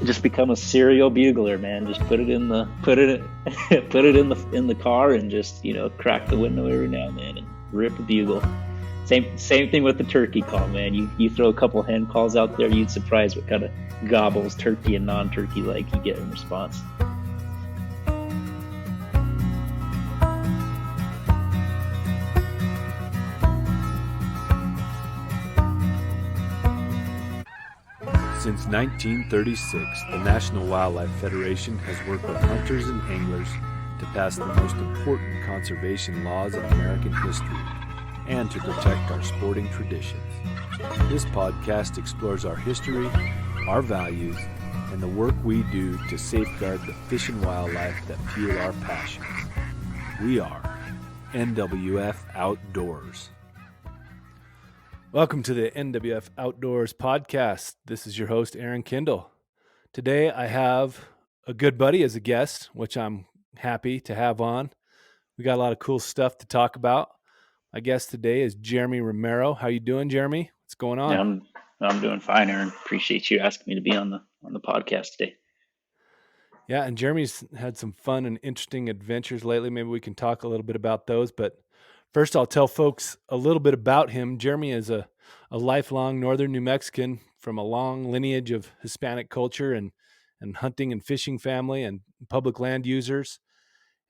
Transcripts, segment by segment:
just become a serial bugler, man. Just put it in the put it put it in the car and just crack the window every now and then and rip a bugle. Same thing with the turkey call, man. You throw a couple hen calls out there, you'd surprise what kind of gobbles, turkey and non-turkey, like you get in response. Since 1936, the National Wildlife Federation has worked with hunters and anglers to pass the most important conservation laws in American history and to protect our sporting traditions. This podcast explores our history, our values, and the work we do to safeguard the fish and wildlife that fuel our passions. We are NWF Outdoors. Welcome to the NWF Outdoors podcast. This is your host, Aaron Kindle. Today I have a good buddy as a guest, which I'm happy to have on. We got a lot of cool stuff to talk about. My guest today is Jeremy Romero. How you doing, Jeremy? What's going on? Yeah, I'm doing fine, Aaron. Appreciate you asking me to be on the podcast today. Yeah, and Jeremy's had some fun and interesting adventures lately. Maybe we can talk a little bit about those, but first, I'll tell folks a little bit about him. Jeremy is a lifelong Northern New Mexican from a long lineage of Hispanic culture and hunting and fishing family and public land users.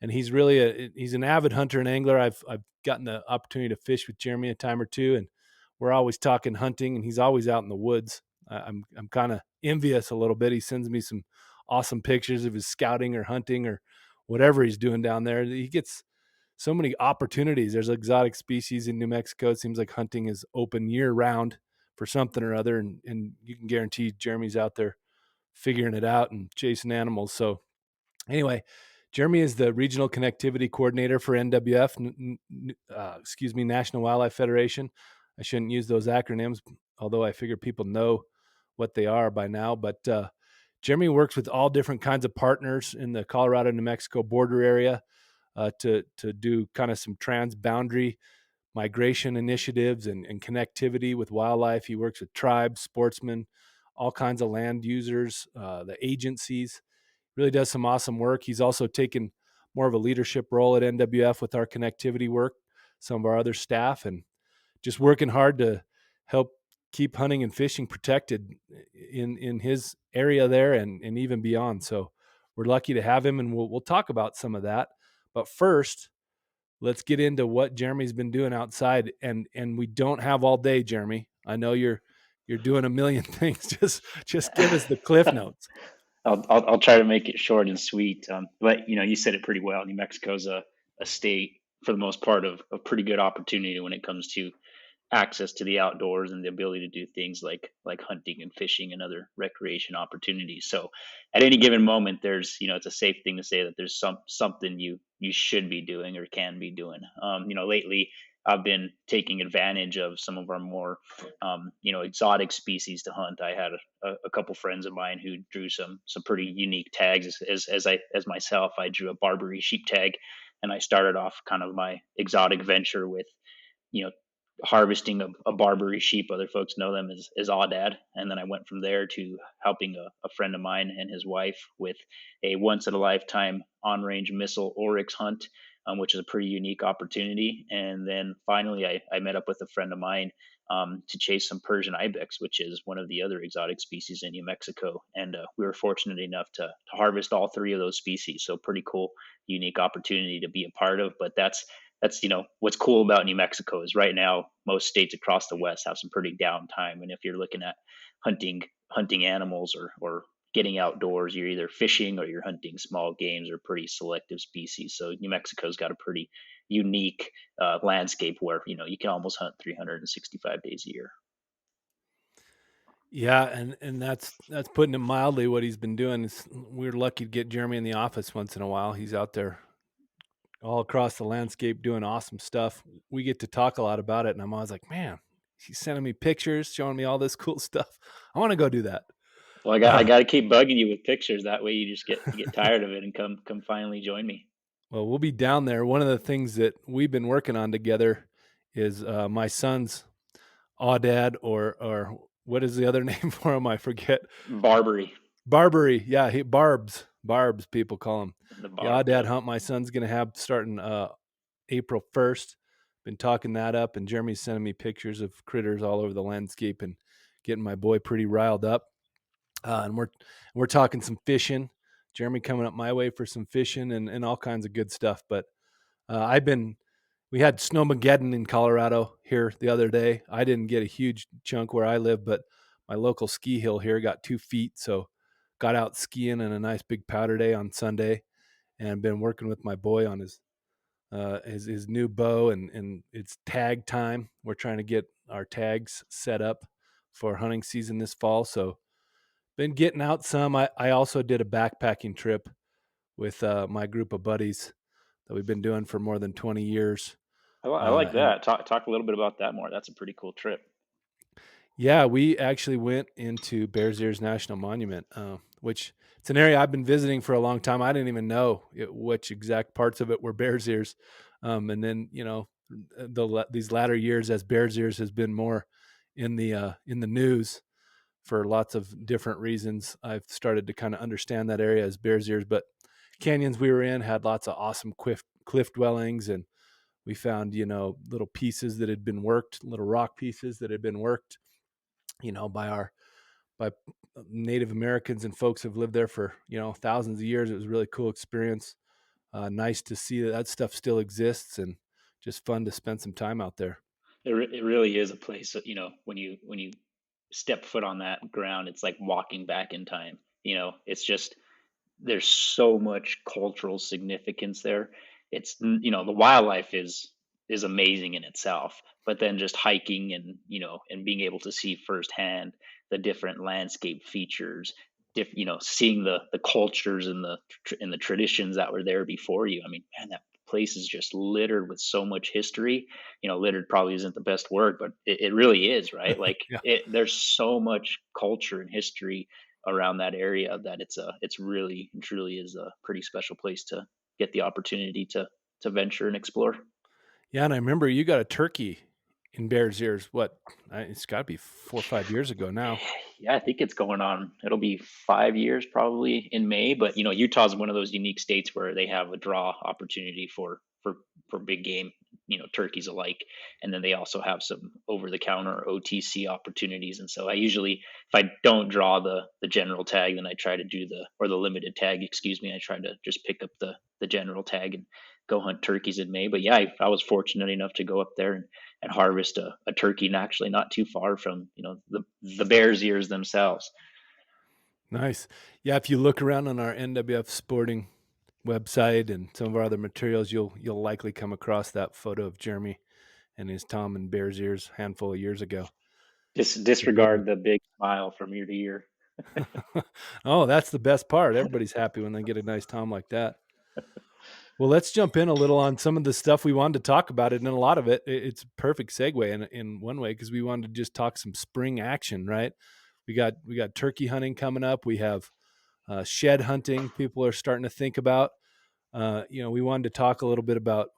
And he's really he's an avid hunter and angler. I've gotten the opportunity to fish with Jeremy a time or two, and we're always talking hunting, and he's always out in the woods. I'm kind of envious a little bit. He sends me some awesome pictures of his scouting or hunting or whatever he's doing down there. He gets so many opportunities. There's exotic species in New Mexico. It seems like hunting is open year round for something or other. And you can guarantee Jeremy's out there figuring it out and chasing animals. So anyway, Jeremy is the regional connectivity coordinator for NWF, National Wildlife Federation. I shouldn't use those acronyms, although I figure people know what they are by now. But Jeremy works with all different kinds of partners in the Colorado, New Mexico border area to do kind of some trans-boundary migration initiatives and connectivity with wildlife. He works with tribes, sportsmen, all kinds of land users, the agencies. Really does some awesome work. He's also taken more of a leadership role at NWF with our connectivity work, some of our other staff, and just working hard to help keep hunting and fishing protected in his area there and even beyond. So we're lucky to have him, and we'll talk about some of that. But first, let's get into what Jeremy's been doing outside. And we don't have all day, Jeremy. I know you're doing a million things. Just give us the cliff notes. I'll try to make it short and sweet. But you said it pretty well. New Mexico's a state for the most part of pretty good opportunity when it comes to access to the outdoors and the ability to do things like hunting and fishing and other recreation opportunities. So at any given moment, there's it's a safe thing to say that there's something you should be doing or can be doing. Lately I've been taking advantage of some of our more exotic species to hunt. I had a couple friends of mine who drew some pretty unique tags. As myself, I drew a Barbary sheep tag, and I started off kind of my exotic venture with you know harvesting a Barbary sheep. Other folks know them as Aoudad. And then I went from there to helping a friend of mine and his wife with a once in a lifetime on range missile oryx hunt, which is a pretty unique opportunity. And then finally, I met up with a friend of mine to chase some Persian ibex, which is one of the other exotic species in New Mexico. And we were fortunate enough to harvest all three of those species. So pretty cool, unique opportunity to be a part of. But that's what's cool about New Mexico is right now most states across the West have some pretty downtime, and if you're looking at hunting animals or getting outdoors, you're either fishing or you're hunting small games or pretty selective species. So New Mexico's got a pretty unique landscape where you can almost hunt 365 days a year. Yeah, and that's putting it mildly. What he's been doing is we're lucky to get Jeremy in the office once in a while. He's out there all across the landscape doing awesome stuff. We get to talk a lot about it, and I'm always like, man, he's sending me pictures, showing me all this cool stuff. I want to go do that. Well, I got to keep bugging you with pictures. That way, you just get tired of it and come finally join me. Well, we'll be down there. One of the things that we've been working on together is my son's Aoudad, or what is the other name for him? I forget. Barbary. Barbary. Yeah, Barbs, people call him. The The barb. Aoudad Yep. hunt my son's gonna have starting April 1st. Been talking that up, and Jeremy's sending me pictures of critters all over the landscape and getting my boy pretty riled up. And we're talking some fishing. Jeremy coming up my way for some fishing and all kinds of good stuff. But I've been we had Snowmageddon in Colorado here the other day. I didn't get a huge chunk where I live, but my local ski hill here got 2 feet. So got out skiing in a nice big powder day on Sunday, and been working with my boy on his new bow, and it's tag time. We're trying to get our tags set up for hunting season this fall. So been getting out some. I also did a backpacking trip with my group of buddies that we've been doing for more than 20 years. I like And that. Talk a little bit about that more. That's a pretty cool trip. yeah, we actually went into Bears Ears National Monument, which it's an area I've been visiting for a long time. I didn't even know which exact parts of it were Bears Ears. And then, these latter years, as Bears Ears has been more in the news for lots of different reasons, I've started to kind of understand that area as Bears Ears. But canyons we were in had lots of awesome cliff dwellings, and we found little pieces that had been worked, little rock pieces that had been worked, by Native Americans and folks who've lived there for thousands of years. It was a really cool experience. Nice to see that stuff still exists, and just fun to spend some time out there. It really is a place that, when you step foot on that ground, it's like walking back in time. It's just there's so much cultural significance there. The wildlife is amazing in itself, but then just hiking and being able to see firsthand the different landscape features, seeing the cultures and the traditions that were there before you. I mean, man, that place is just littered with so much history. Littered probably isn't the best word, but it really is, right? Like Yeah. there's so much culture and history around that area that it's really and truly is a pretty special place to get the opportunity to venture and explore. Yeah, and I remember you got a turkey in Bears Ears. What? It's got to be 4 or 5 years ago now. Yeah, I think it's going on. It'll be 5 years probably in May, but Utah's one of those unique states where they have a draw opportunity for big game, turkeys alike, and then they also have some over the counter OTC opportunities. And so I usually, if I don't draw the general tag, then I try to do the limited tag, excuse me. I try to just pick up the general tag and go hunt turkeys in May. But yeah, I was fortunate enough to go up there and harvest a turkey, and actually not too far from the bear's ears themselves. Nice. Yeah, if you look around on our NWF Sporting website and some of our other materials, you'll likely come across that photo of Jeremy and his Tom and Bears Ears a handful of years ago. It's a good one. Disregard the big smile from ear to ear. Oh, that's the best part. Everybody's happy when they get a nice Tom like that. Well, let's jump in a little on some of the stuff we wanted to talk about it, and a lot of it's a perfect segue in one way, because we wanted to just talk some spring action, right? We got turkey hunting coming up. We have shed hunting. People are starting to think about. We wanted to talk a little bit about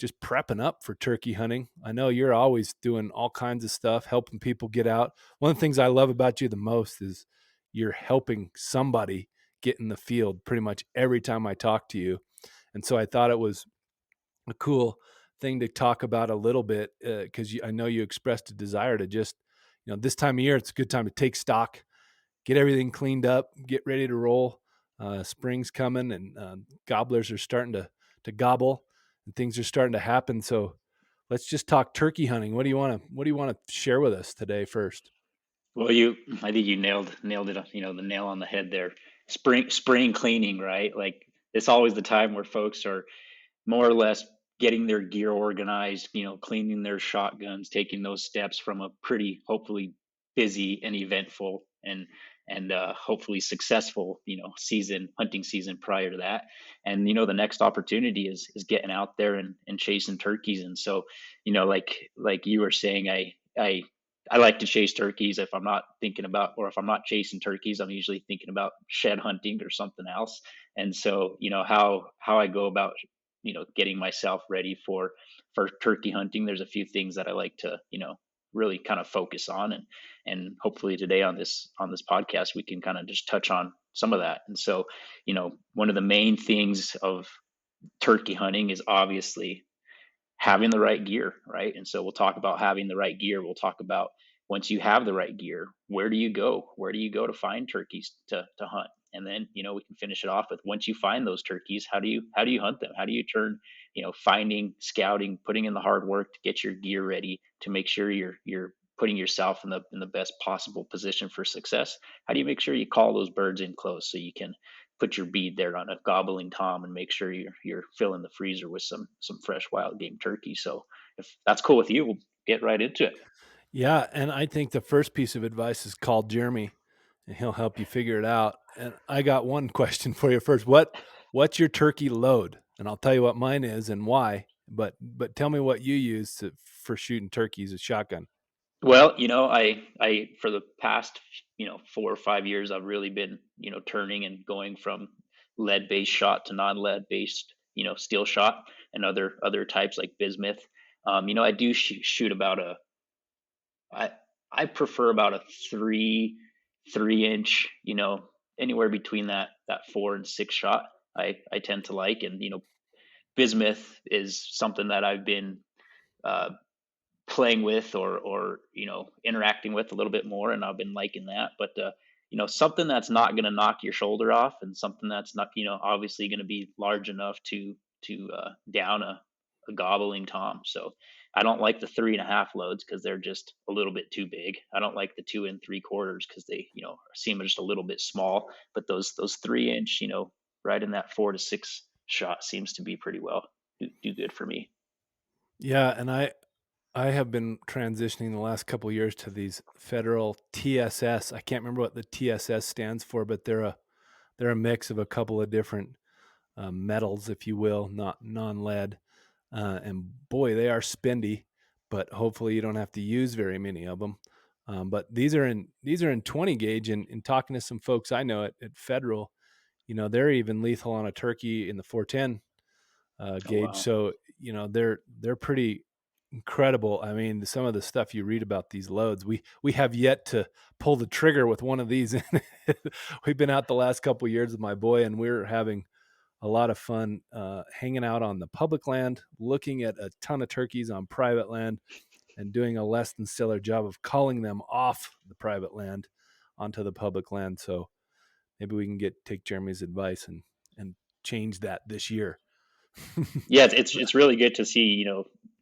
just prepping up for turkey hunting. I know you're always doing all kinds of stuff, helping people get out. One of the things I love about you the most is you're helping somebody get in the field pretty much every time I talk to you. And so I thought it was a cool thing to talk about a little bit, because I know you expressed a desire to just, this time of year, it's a good time to take stock, get everything cleaned up, get ready to roll. Spring's coming, and gobblers are starting to gobble, and things are starting to happen. So let's just talk turkey hunting. What do you want to share with us today first? Well, I think you nailed it. The nail on the head there. Spring cleaning, right? Like it's always the time where folks are more or less getting their gear organized, cleaning their shotguns, taking those steps from a pretty hopefully busy and eventful and hopefully successful, hunting season prior to that. And the next opportunity is getting out there and chasing turkeys. And so, like you were saying, I like to chase turkeys if I'm not thinking about, or if I'm not chasing turkeys, I'm usually thinking about shed hunting or something else. And so, how I go about, getting myself ready for turkey hunting, there's a few things that I like to, really kind of focus on. And hopefully today on this podcast we can kind of just touch on some of that. And so, one of the main things of turkey hunting is obviously having the right gear, right? And so we'll talk about having the right gear. We'll talk about, once you have the right gear, where do you go? Where do you go to find turkeys to hunt? And then, we can finish it off with, once you find those turkeys, how do you hunt them? How do you turn, finding, scouting, putting in the hard work to get your gear ready to make sure you're putting yourself in the best possible position for success? How do you make sure you call those birds in close so you can put your bead there on a gobbling tom and make sure you're filling the freezer with some fresh wild game turkey? So if that's cool with you, we'll get right into it. Yeah, and I think the first piece of advice is call Jeremy, and he'll help you figure it out. And I got one question for you first. What's your turkey load? And I'll tell you what mine is and why. But tell me what you use for shooting turkeys, a shotgun. Well, I for the past 4 or 5 years, I've really been turning and going from lead based shot to non lead based steel shot and other types like bismuth. I do shoot about a I I prefer about a 3 inch, anywhere between that 4 and 6 shot. I tend to like. And bismuth is something that I've been uh, playing with, or interacting with a little bit more, and I've been liking that. But something that's not going to knock your shoulder off, and something that's not obviously going to be large enough to down a gobbling tom. So I don't like the 3.5 loads because they're just a little bit too big. I don't like the 2 and 3/4 because they seem just a little bit small. But those 3 inch, right in that 4 to 6 shot seems to be pretty well do good for me. Yeah, and I have been transitioning the last couple years to these federal TSS. I can't remember what the TSS stands for, but they're a mix of a couple of different metals, if you will, not non-lead. And boy, they are spendy, but hopefully you don't have to use very many of them. But these are in 20 gauge, and in talking to some folks I know at Federal, they're even lethal on a turkey in the 410 Oh gauge. wow. So they're pretty incredible. I mean, some of the stuff you read about these loads, we have yet to pull the trigger with one of these. We've been out the last couple of years with my boy, and we're having a lot of fun hanging out on the public land, looking at a ton of turkeys on private land, and doing a less than stellar job of calling them off the private land onto the public land. So maybe we can take Jeremy's advice and change that this year. Yeah, it's really good to see,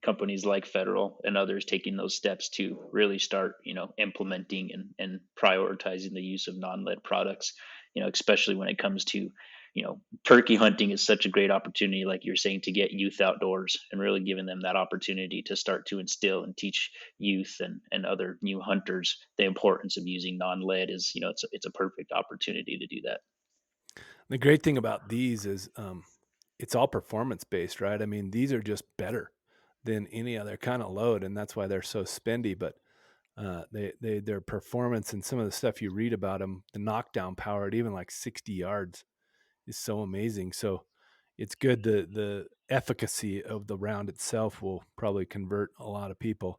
companies like Federal and others taking those steps to really start, implementing and prioritizing the use of non-lead products, especially when it comes to, turkey hunting is such a great opportunity, like you're saying, to get youth outdoors and really giving them that opportunity to start to instill and teach youth and other new hunters the importance of using non-lead. Is, it's a perfect opportunity to do that. The great thing about these is it's all performance based, right? I mean, these are just better than any other kind of load, and that's why they're so spendy. But their performance and some of the stuff you read about them, the knockdown power at even like 60 yards is so amazing. So it's good. The efficacy of the round itself will probably convert a lot of people.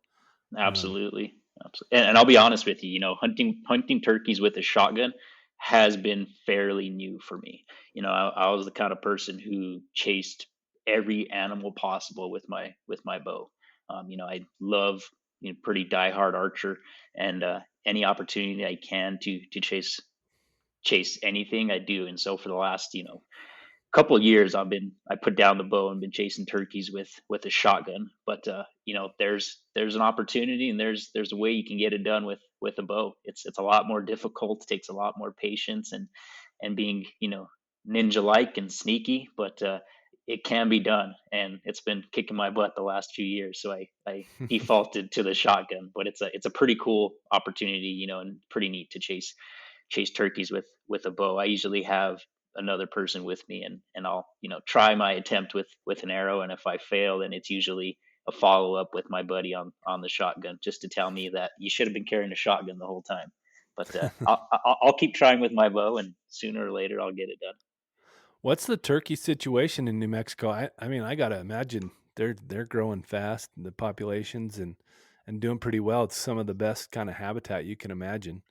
Um, Absolutely. Absolutely. And I'll be honest with you, hunting turkeys with a shotgun has been fairly new for me. I was the kind of person who chased every animal possible with my bow. I love, pretty diehard archer, and any opportunity I can to chase anything I do. And so for the last, couple of years, I put down the bow and been chasing turkeys with a shotgun. But there's an opportunity, and there's a way you can get it done with a bow. It's a lot more difficult. It takes a lot more patience and being ninja like and sneaky, but it can be done, and it's been kicking my butt the last few years. So I defaulted to the shotgun, but it's a pretty cool opportunity, and pretty neat to chase turkeys with a bow. I usually have another person with me, and I'll try my attempt with an arrow, and if I fail, then it's usually a follow up with my buddy on the shotgun, just to tell me that you should have been carrying a shotgun the whole time. But I'll keep trying with my bow, and sooner or later I'll get it done. what's the turkey situation in New Mexico? I mean, I gotta imagine they're growing fast, the populations, and and doing pretty well. It's some of the best kind of habitat you can imagine.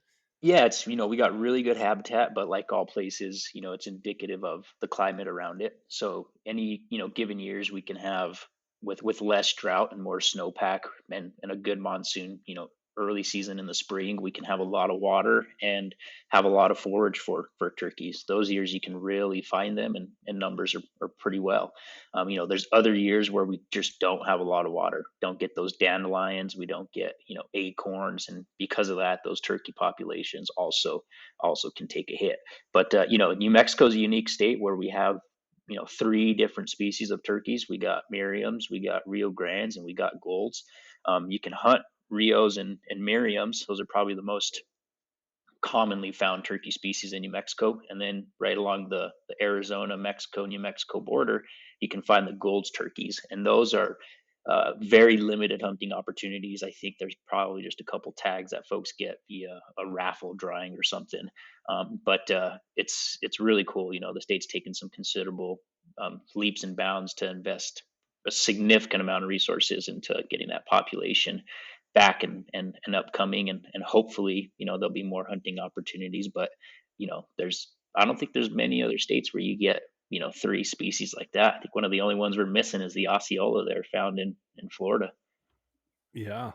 Yeah, it's, we got really good habitat, but like all places, it's indicative of the climate around it. So any, given years we can have with less drought and more snowpack and a good monsoon, early season in the spring, we can have a lot of water and have a lot of forage for turkeys. Those years you can really find them, and numbers are pretty well. There's other years where we just don't have a lot of water, don't get those dandelions, we don't get, acorns, and because of that, those turkey populations also can take a hit. But New Mexico is a unique state where we have, three different species of turkeys. We got Merriam's, we got Rio Grandes, and we got Golds. You can hunt Rios and Merriam's. Those are probably the most commonly found turkey species in New Mexico. And then right along the Arizona, Mexico, New Mexico border, you can find the Gold's turkeys. And those are very limited hunting opportunities. I think there's probably just a couple tags that folks get via a raffle drawing or something. But it's really cool. The state's taken some considerable leaps and bounds to invest a significant amount of resources into getting that population back and upcoming, and hopefully there'll be more hunting opportunities. But there's I don't think there's many other states where you get three species like that. I think one of the only ones we're missing is the Osceola there, found in Florida. Yeah.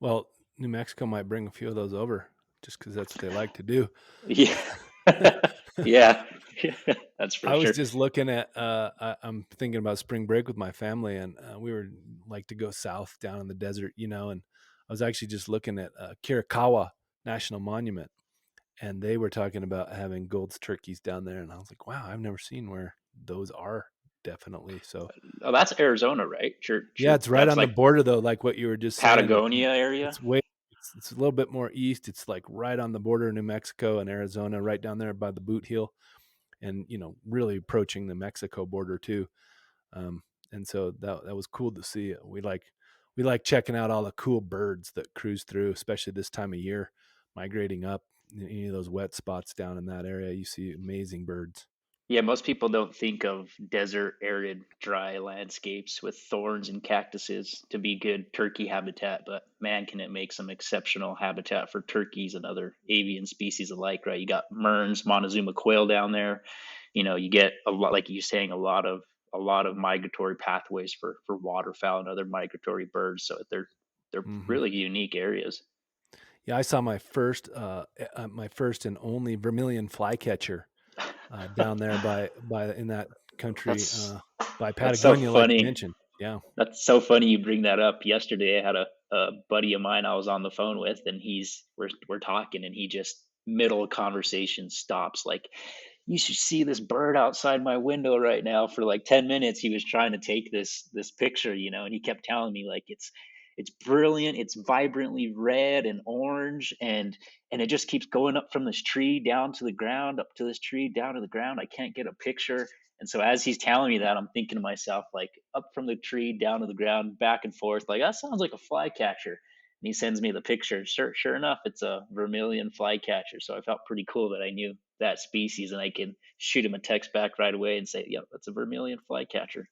Well, New Mexico might bring a few of those over just because that's what they like to do. Yeah. Yeah. That's for I was sure. just looking at, I'm thinking about spring break with my family, and we were like to go south down in the desert, and I was actually just looking at Kirikawa National Monument, and they were talking about having Gold's turkeys down there, and I was like, wow, I've never seen where those are, definitely. So Oh, that's Arizona, right? Sure, yeah, sure. it's right That's on the like border though, like what you were just saying. Patagonia area. It's way, it's a little bit more east. It's like right on the border of New Mexico and Arizona, right down there by the Boot Heel, and really approaching the Mexico border too. Um, and so that was cool to see. We like checking out all the cool birds that cruise through, especially this time of year, migrating up. Any of those wet spots down in that area, you see amazing birds. Yeah, most people don't think of desert, arid, dry landscapes with thorns and cactuses to be good turkey habitat, but man, can it make some exceptional habitat for turkeys and other avian species alike, right? You got Merns, Montezuma quail down there. You get a lot, like you're saying, a lot of migratory pathways for waterfowl and other migratory birds. So they're Hmm. really unique areas. Yeah, I saw my first and only Vermilion Flycatcher down there by in that country That's by that's so Patagonia, like you funny. mentioned. Yeah. That's so funny you bring that up. Yesterday, I had a buddy of mine I was on the phone with, and we're talking, and he just middle of conversation stops. Like, you should see this bird outside my window right now. For like 10 minutes, he was trying to take this picture, and he kept telling me like it's brilliant, it's vibrantly red and orange, and it just keeps going up from this tree down to the ground, up to this tree down to the ground. I can't get a picture. And so as he's telling me that, I'm thinking to myself, like, up from the tree, down to the ground, back and forth, like, that sounds like a flycatcher. And he sends me the picture. Sure enough, it's a vermilion flycatcher. So I felt pretty cool that I knew that species, and I can shoot him a text back right away and say, yep, that's a vermilion flycatcher.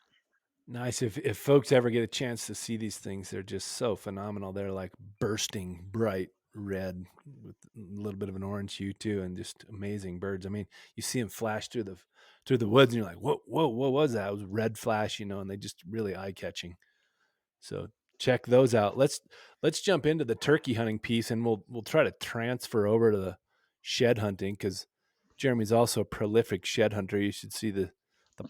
Nice. If folks ever get a chance to see these things, they're just so phenomenal. They're like bursting bright red with a little bit of an orange hue too, and just amazing birds. I mean, you see them flash through the woods, and you're like, whoa, whoa, what was that? It was red flash, and they just really eye catching. So check those out. Let's jump into the turkey hunting piece, and we'll try to transfer over to the shed hunting because Jeremy's also a prolific shed hunter. You should see the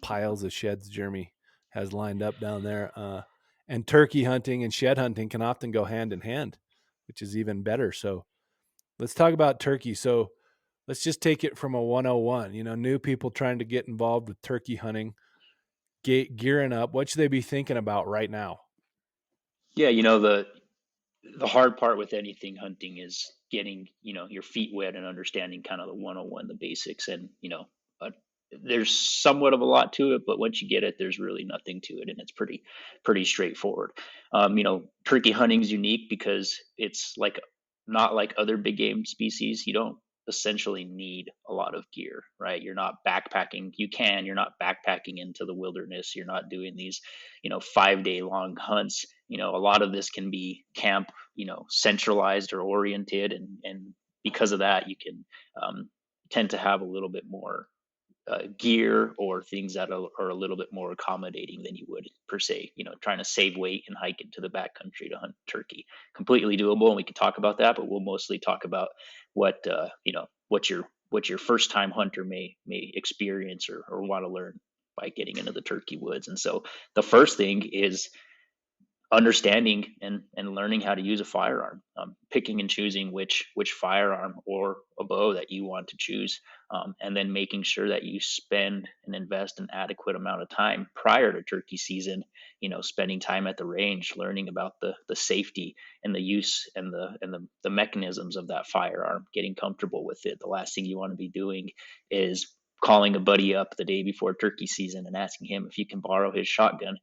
piles of sheds Jeremy has lined up down there. And turkey hunting and shed hunting can often go hand in hand, which is even better. So let's talk about turkey. So let's just take it from a 101. New people trying to get involved with turkey hunting, gearing up. What should they be thinking about right now? Yeah, the hard part with anything hunting is getting your feet wet and understanding kind of the 101, the basics. And uh, there's somewhat of a lot to it, but once you get it, there's really nothing to it, and it's pretty straightforward. Turkey hunting is unique because it's like not like other big game species. You don't essentially need a lot of gear, right? You're not backpacking. You're not backpacking into the wilderness. You're not doing these 5-day long hunts. a lot of this can be camp, centralized or oriented, and because of that, you can um, tend to have a little bit more gear or things that are a little bit more accommodating than you would per se, trying to save weight and hike into the backcountry to hunt turkey. Completely doable, and we can talk about that, but we'll mostly talk about what what your first time hunter may experience or want to learn by getting into the turkey woods. And so the first thing is understanding and learning how to use a firearm, picking and choosing which firearm or a bow that you want to choose, and then making sure that you spend and invest an adequate amount of time prior to turkey season, spending time at the range, learning about the safety and the use and the mechanisms of that firearm, getting comfortable with it. The last thing you want to be doing is calling a buddy up the day before turkey season and asking him if you can borrow his shotgun,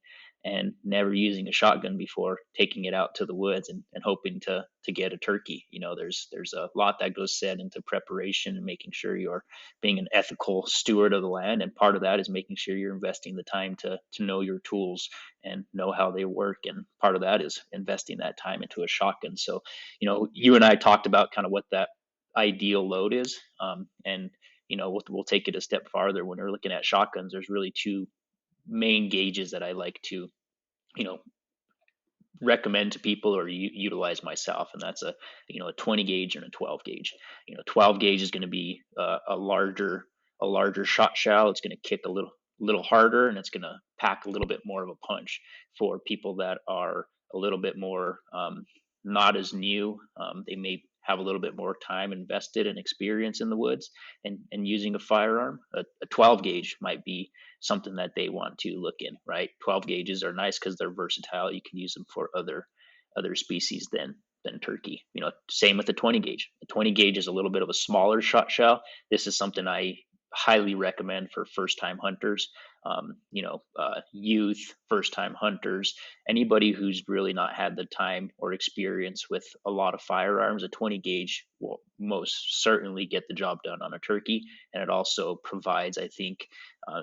and never using a shotgun before, taking it out to the woods and hoping to get a turkey. There's a lot that goes said into preparation and making sure you're being an ethical steward of the land, and part of that is making sure you're investing the time to know your tools and know how they work, and part of that is investing that time into a shotgun. So you and I talked about kind of what that ideal load is, and we'll take it a step farther. When we're looking at shotguns, there's really two main gauges that I like to you know recommend to people or utilize myself, and that's a 20 gauge and a 12 gauge. 12 gauge is going to be a larger shot shell. It's going to kick a little harder, and it's going to pack a little bit more of a punch for people that are a little bit more not as new. They may have a little bit more time invested and experience in the woods and using a firearm. A 12 gauge might be something that they want to look in, right? 12 gauges are nice because they're versatile. You can use them for other species than turkey. Same with the 20 gauge. The 20 gauge is a little bit of a smaller shot shell. This is something I highly recommend for first time hunters, youth, first time hunters, anybody who's really not had the time or experience with a lot of firearms. A 20 gauge will most certainly get the job done on a turkey, and it also provides, I think,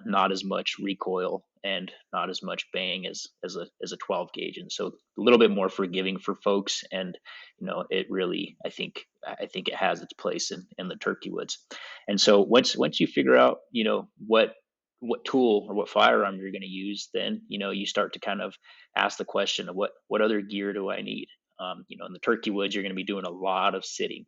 not as much recoil and not as much bang as a 12 gauge, and so a little bit more forgiving for folks. And it really, I think it has its place in the turkey woods. And so once you figure out what tool or what firearm you're going to use, then you start to kind of ask the question of what other gear do I need. In the turkey woods, you're going to be doing a lot of sitting,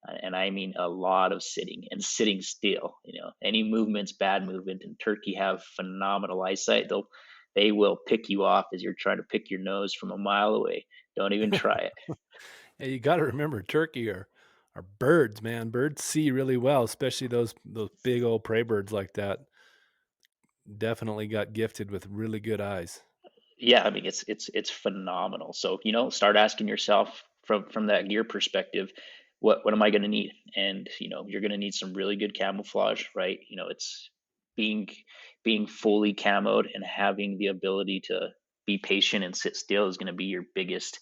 and I mean a lot of sitting and sitting still. Any movement's bad movement, and turkey have phenomenal eyesight. They will pick you off as you're trying to pick your nose from a mile away. Don't even try it. Yeah, you got to remember turkey are birds, man. Birds see really well, especially those big old prey birds like that. Definitely got gifted with really good eyes. Yeah, I mean it's phenomenal. So start asking yourself from that gear perspective, what am I going to need? And you're going to need some really good camouflage, right? It's being being fully camoed and having the ability to be patient and sit still is going to be your biggest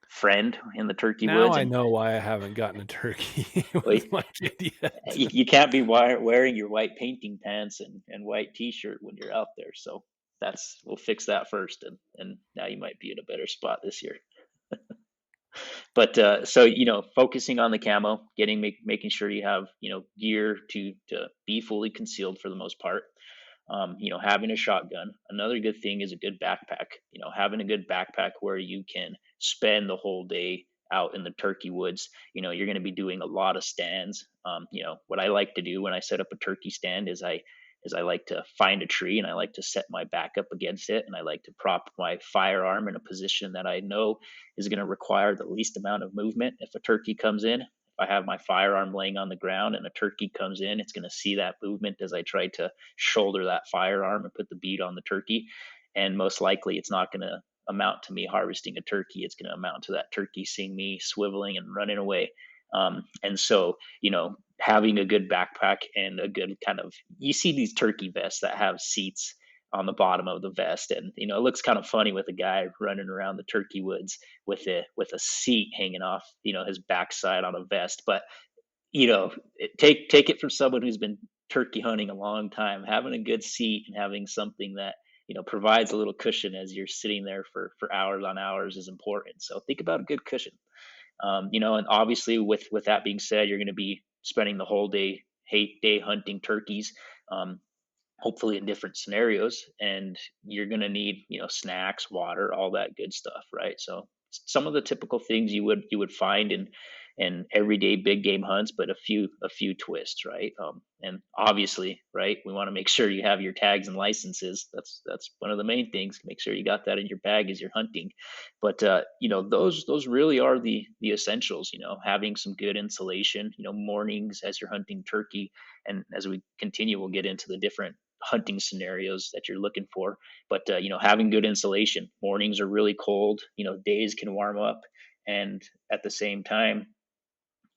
friend in the turkey Now woods. I And know why I haven't gotten a turkey well, with my kid yet. you can't be wearing your white painting pants and white t-shirt when you're out there. So we'll fix that first, and now you might be in a better spot this year. But so focusing on the camo, making sure you have gear to be fully concealed for the most part. Having a shotgun. Another good thing is a good backpack. Having a good backpack where you can spend the whole day out in the turkey woods. You're going to be doing a lot of stands. What I like to do when I set up a turkey stand is I like to find a tree, and I like to set my back up against it, and I like to prop my firearm in a position that I know is going to require the least amount of movement. If a turkey comes in, if I have my firearm laying on the ground and a turkey comes in, it's going to see that movement as I try to shoulder that firearm and put the bead on the turkey. And most likely it's not going to amount to me harvesting a turkey. It's going to amount to that turkey seeing me swiveling and running away. And so, having a good backpack and a good kind of, you see these turkey vests that have seats on the bottom of the vest, and it looks kind of funny with a guy running around the turkey woods with a seat hanging off his backside on a vest. But take it from someone who's been turkey hunting a long time. Having a good seat and having something that provides a little cushion as you're sitting there for hours on hours is important. So think about a good cushion. And obviously with that being said, you're going to be spending the whole day hunting turkeys. Hopefully in different scenarios, and you're going to need snacks, water, all that good stuff, right? So some of the typical things you would find in everyday big game hunts, but a few twists, right? And obviously, right, we want to make sure you have your tags and licenses. That's one of the main things. Make sure you got that in your bag as you're hunting. But those really are the essentials. Having some good insulation, mornings as you're hunting turkey, and as we continue, we'll get into the different hunting scenarios that you're looking for. But having good insulation. Mornings are really cold. Days can warm up, and at the same time,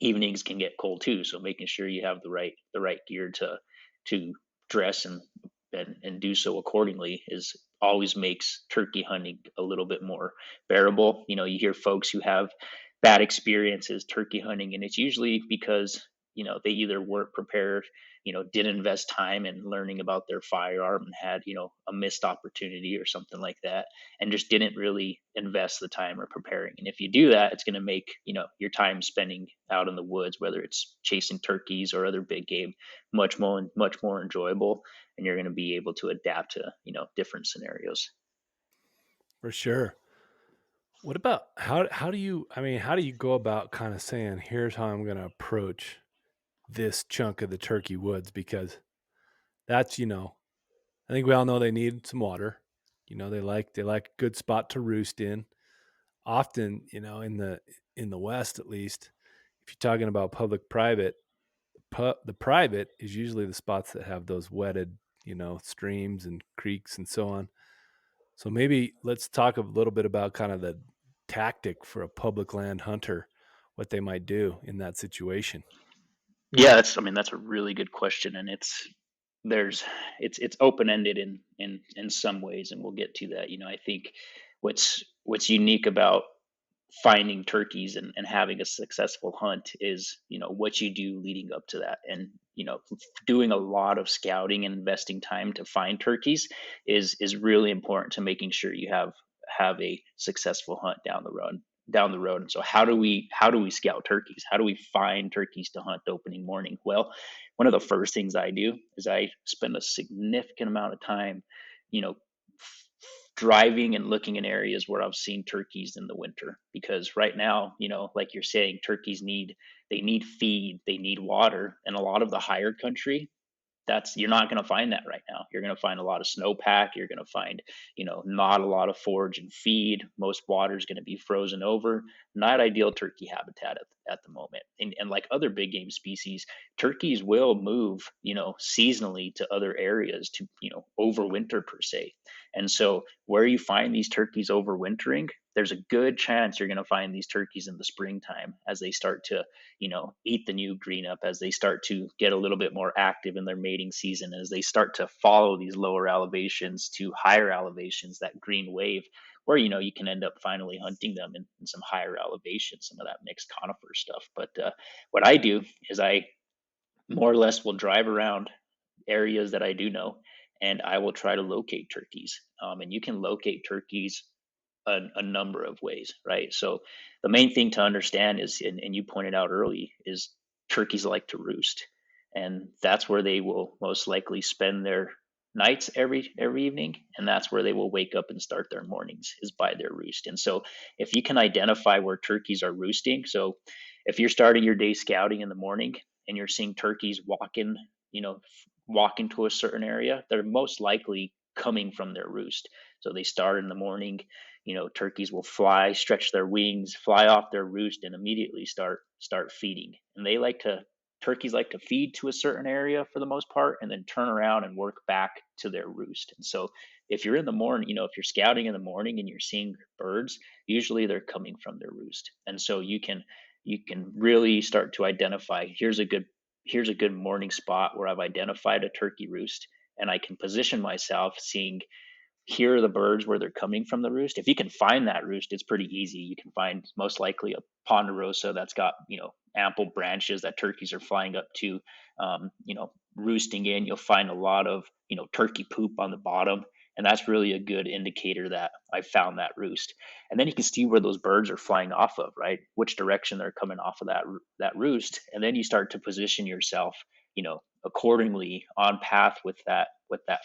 evenings can get cold too. So making sure you have the right gear to dress and do so accordingly is always makes turkey hunting a little bit more bearable. You hear folks who have bad experiences turkey hunting, and it's usually because they either weren't prepared, didn't invest time in learning about their firearm and had a missed opportunity or something like that, and just didn't really invest the time or preparing. And if you do that, it's going to make your time spending out in the woods, whether it's chasing turkeys or other big game, much more enjoyable, and you're going to be able to adapt to different scenarios. For sure. What about how do you, I mean, how do you go about kind of saying, here's how I'm going to approach this chunk of the turkey woods? Because that's, I think we all know they need some water. They like a good spot to roost in. Often, in the West at least, if you're talking about public private, the private is usually the spots that have those wetted, streams and creeks and so on. So maybe let's talk a little bit about kind of the tactic for a public land hunter, what they might do in that situation. Yeah, that's a really good question, and there's it's open ended in some ways, and we'll get to that. I think what's unique about finding turkeys and having a successful hunt is what you do leading up to that, and doing a lot of scouting and investing time to find turkeys is really important to making sure you have a successful hunt down the road. And so how do we scout turkeys? How do we find turkeys to hunt opening morning? Well, one of the first things I do is I spend a significant amount of time you know driving and looking in areas where I've seen turkeys in the winter, because right now, like you're saying, turkeys need feed, they need water, and a lot of the higher country, that's you're not going to find that right now. You're going to find a lot of snowpack. You're going to find, not a lot of forage and feed. Most water is going to be frozen over. Not ideal turkey habitat at the moment. And like other big game species, turkeys will move, seasonally to other areas to, overwinter per se. And so where you find these turkeys overwintering, there's a good chance you're going to find these turkeys in the springtime as they start to eat the new green up, as they start to get a little bit more active in their mating season, as they start to follow these lower elevations to higher elevations, that green wave, where you can end up finally hunting them in some higher elevations, some of that mixed conifer stuff. But what I do is I more or less will drive around areas that I do know, and I will try to locate turkeys. And you can locate turkeys a number of ways, right? So the main thing to understand is, and you pointed out early, is turkeys like to roost, and that's where they will most likely spend their nights every evening, and that's where they will wake up and start their mornings, is by their roost. And so if you can identify where turkeys are roosting, so if you're starting your day scouting in the morning and you're seeing turkeys walking to a certain area, they're most likely coming from their roost. So they start in the morning, turkeys will fly, stretch their wings, fly off their roost, and immediately start feeding. And turkeys like to feed to a certain area for the most part, and then turn around and work back to their roost. And so if you're in the morning, if you're scouting in the morning and you're seeing birds, usually they're coming from their roost. And so you can really start to identify, here's a good morning spot where I've identified a turkey roost, and I can position myself seeing, here are the birds where they're coming from the roost. If you can find that roost, it's pretty easy. You can find most likely a ponderosa that's got, ample branches that turkeys are flying up to, roosting in. You'll find a lot of, turkey poop on the bottom. And that's really a good indicator that I found that roost. And then you can see where those birds are flying off of, right? Which direction they're coming off of that roost. And then you start to position yourself, accordingly on path with that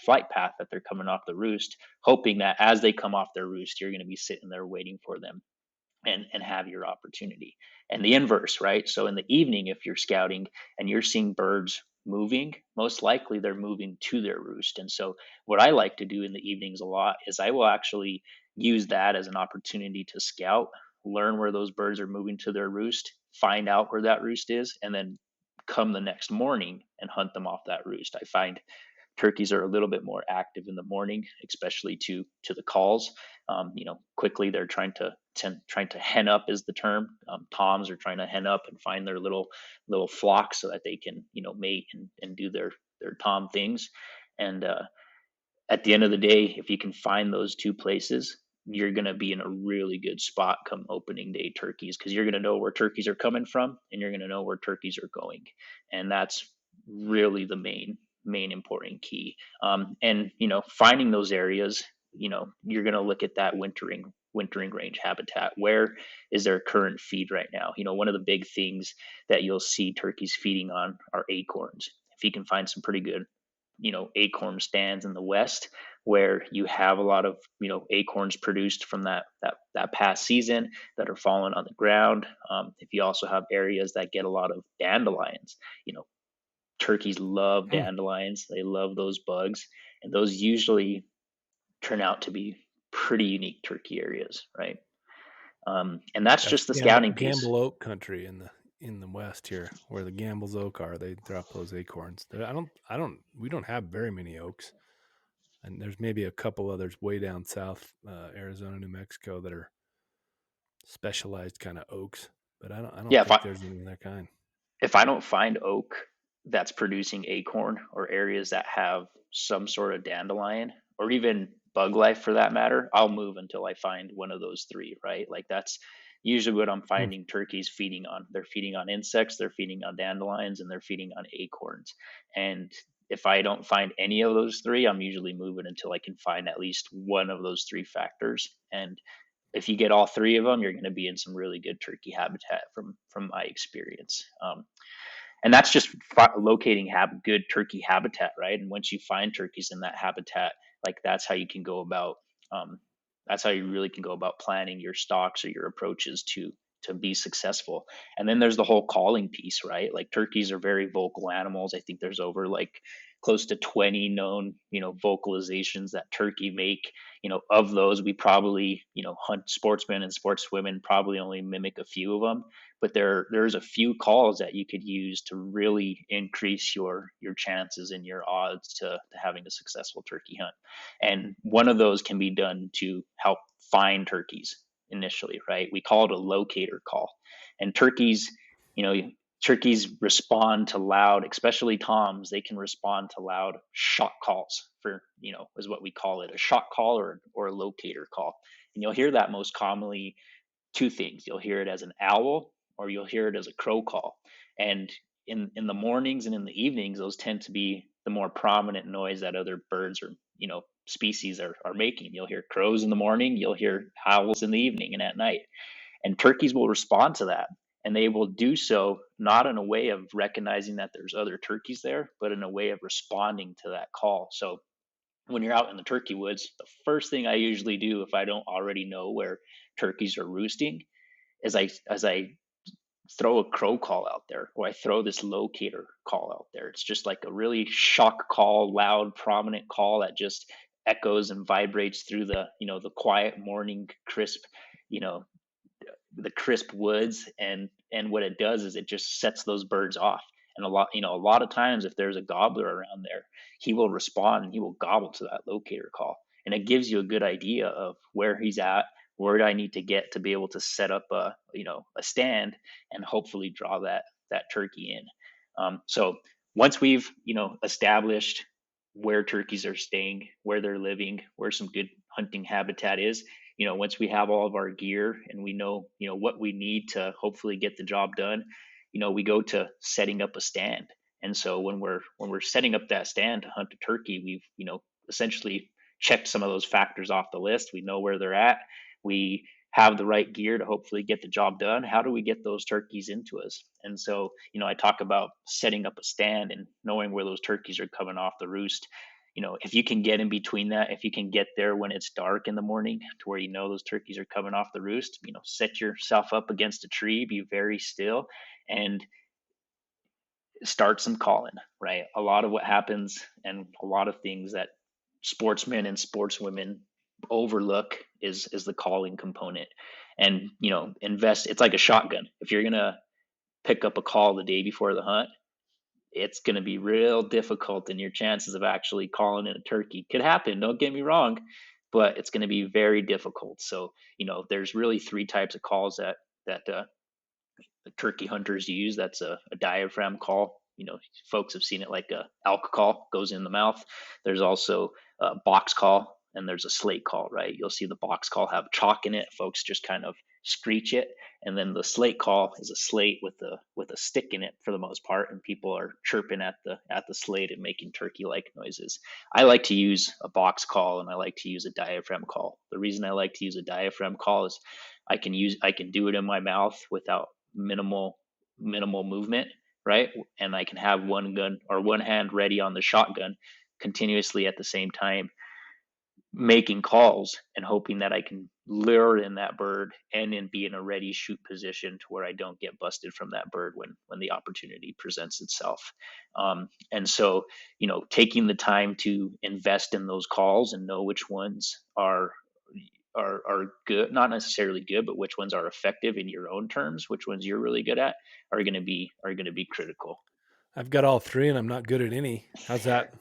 flight path that they're coming off the roost, hoping that as they come off their roost, you're going to be sitting there waiting for them and have your opportunity. And the inverse, right? So in the evening, if you're scouting and you're seeing birds moving, most likely they're moving to their roost. And so what I like to do in the evenings a lot is I will actually use that as an opportunity to scout, learn where those birds are moving to their roost, find out where that roost is, and then come the next morning and hunt them off that roost. I find turkeys are a little bit more active in the morning, especially to the calls. Quickly they're trying to hen up is the term. Toms are trying to hen up and find their little flock so that they can mate and do their tom things. And at the end of the day, if you can find those two places, you're going to be in a really good spot come opening day turkeys, because you're going to know where turkeys are coming from and you're going to know where turkeys are going. And that's really the main important key. And finding those areas, you're going to look at that wintering range habitat. Where is their current feed right now? One of the big things that you'll see turkeys feeding on are acorns. If you can find some pretty good acorn stands in the west where you have a lot of acorns produced from that past season that are falling on the ground. If you also have areas that get a lot of dandelions, turkeys love Hmm. dandelions. They love those bugs, and those usually turn out to be pretty unique turkey areas, right? And that's That's just the scouting piece. Gamble Oak country in the west here, where the Gamble's oak are. They drop those acorns. We don't have very many oaks, and there's maybe a couple others way down south, Arizona, New Mexico, that are specialized kind of oaks. But I don't Yeah, if think I there's any of that kind. if I don't find oak that's producing acorn, or areas that have some sort of dandelion or even bug life for that matter, I'll move until I find one of those three, right? Like that's usually what I'm Hmm. finding turkeys feeding on. They're feeding on insects, they're feeding on dandelions, and they're feeding on acorns. And if I don't find any of those three, I'm usually moving until I can find at least one of those three factors. And if you get all three of them, you're going to be in some really good turkey habitat from my experience. And that's just locating good turkey habitat, right? And once you find turkeys in that habitat, like that's how you can go about um, that's how you really can go about planning your stalks or your approaches to be successful. And then there's the whole calling piece, right? Like turkeys are very vocal animals. I think there's over like close to 20 known vocalizations that turkey make. Of those, we probably hunt sportsmen and sportswomen probably only mimic a few of them, but there's a few calls that you could use to really increase your chances and your odds to having a successful turkey hunt. And one of those can be done to help find turkeys initially, right? We call it a locator call. And you know turkeys respond to loud, especially toms. They can respond to loud shot calls, for is what we call it, a shot call or a locator call. And you'll hear that most commonly two things. You'll hear it as an owl or you'll hear it as a crow call. And in the mornings and in the evenings, those tend to be the more prominent noise that other birds or species are making. You'll hear crows in the morning, you'll hear owls in the evening and at night. And turkeys will respond to that. And they will do so not in a way of recognizing that there's other turkeys there, but in a way of responding to that call. So when you're out in the turkey woods, the first thing I usually do if I don't already know where turkeys are roosting is I throw a crow call out there, or I throw this locator call out there. It's just like a really shock call, loud, prominent call that just echoes and vibrates through the quiet morning crisp, you know, the crisp woods. And what it does is it just sets those birds off. And a lot of times if there's a gobbler around there, he will respond and he will gobble to that locator call, and it gives you a good idea of where he's at, where do I need to get to be able to set up a stand and hopefully draw that turkey in. So once we've established where turkeys are staying, where they're living, where some good hunting habitat is, once we have all of our gear and we know what we need to hopefully get the job done, we go to setting up a stand. And so when we're setting up that stand to hunt a turkey, we've essentially checked some of those factors off the list. We know where they're at. We have the right gear to hopefully get the job done. How do we get those turkeys into us? And so, I talk about setting up a stand and knowing where those turkeys are coming off the roost. If you can get in between that, if you can get there when it's dark in the morning to where those turkeys are coming off the roost, set yourself up against a tree, be very still, and start some calling, right? A lot of what happens and a lot of things that sportsmen and sportswomen overlook is the calling component. And invest. It's like a shotgun. If you're gonna pick up a call the day before the hunt, it's going to be real difficult, and your chances of actually calling in a turkey could happen, don't get me wrong, but it's going to be very difficult. So there's really three types of calls that the turkey hunters use. That's a diaphragm call. Folks have seen it like a elk call, goes in the mouth. There's also a box call, and there's a slate call, right? You'll see the box call have chalk in it. Folks just kind of screech it. And then the slate call is a slate with a stick in it for the most part, and people are chirping at the slate and making turkey like noises. I like to use a box call, and I like to use a diaphragm call. The reason I like to use a diaphragm call is I can do it in my mouth without minimal movement, right? And I can have one gun or one hand ready on the shotgun continuously at the same time, making calls and hoping that I can lure in that bird and then be in a ready shoot position to where I don't get busted from that bird when the opportunity presents itself. And so, taking the time to invest in those calls and know which ones are good, not necessarily good, but which ones are effective in your own terms, which ones you're really good at, are going to be critical. I've got all three, and I'm not good at any. How's that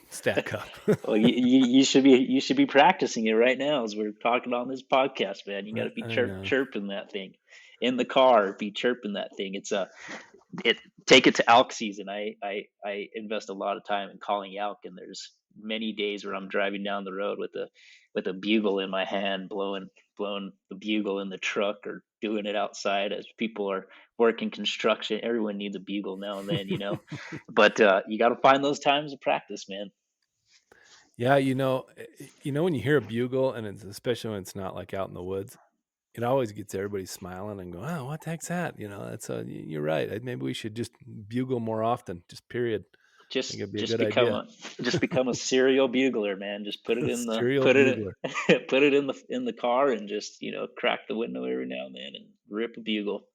stack up? Well, you should be practicing it right now as we're talking on this podcast, man. You got to be I know. chirping that thing in the car. Be chirping that thing. Take it to elk season. I invest a lot of time in calling elk, and there's many days where I'm driving down the road with a bugle in my hand, blowing the bugle in the truck, or doing it outside as people are working construction. Everyone needs a bugle now and then, but you got to find those times to practice, man. Yeah, when you hear a bugle, and it's especially when it's not like out in the woods, it always gets everybody smiling and go, "Oh, what the heck's that?" That's you're right. Maybe we should just bugle more often. Just period. I think it'd be a good idea. Just become a serial bugler, man. Just put it in the Serial put bugler. it put it in the car, and just crack the window every now and then and rip a bugle.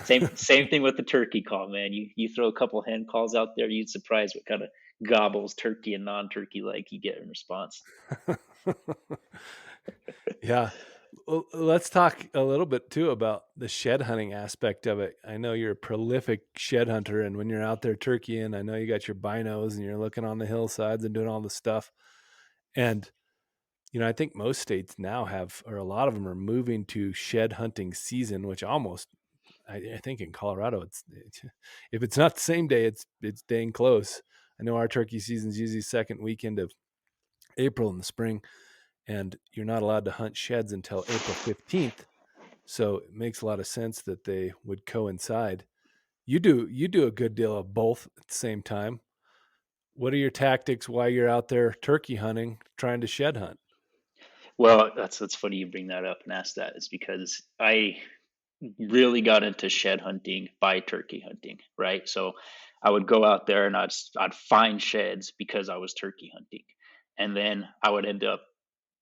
Same thing with the turkey call, man. You throw a couple hand calls out there, you'd surprise what kind of gobbles turkey and non-turkey like you get in response. Yeah. Well, let's talk a little bit too about the shed hunting aspect of it. I know you're a prolific shed hunter, and when you're out there turkeying, I know you got your binos and you're looking on the hillsides and doing all the stuff. And I think most states now have, or a lot of them are moving to shed hunting season, which almost, I think in Colorado, it's if it's not the same day, it's dang close. I know our turkey season is usually second weekend of April in the spring, and you're not allowed to hunt sheds until April 15th. So it makes a lot of sense that they would coincide. You do a good deal of both at the same time. What are your tactics while you're out there turkey hunting, trying to shed hunt? Well, that's funny you bring that up and ask that. Is because I really got into shed hunting by turkey hunting, right? So I would go out there and I'd find sheds because I was turkey hunting, and then I would end up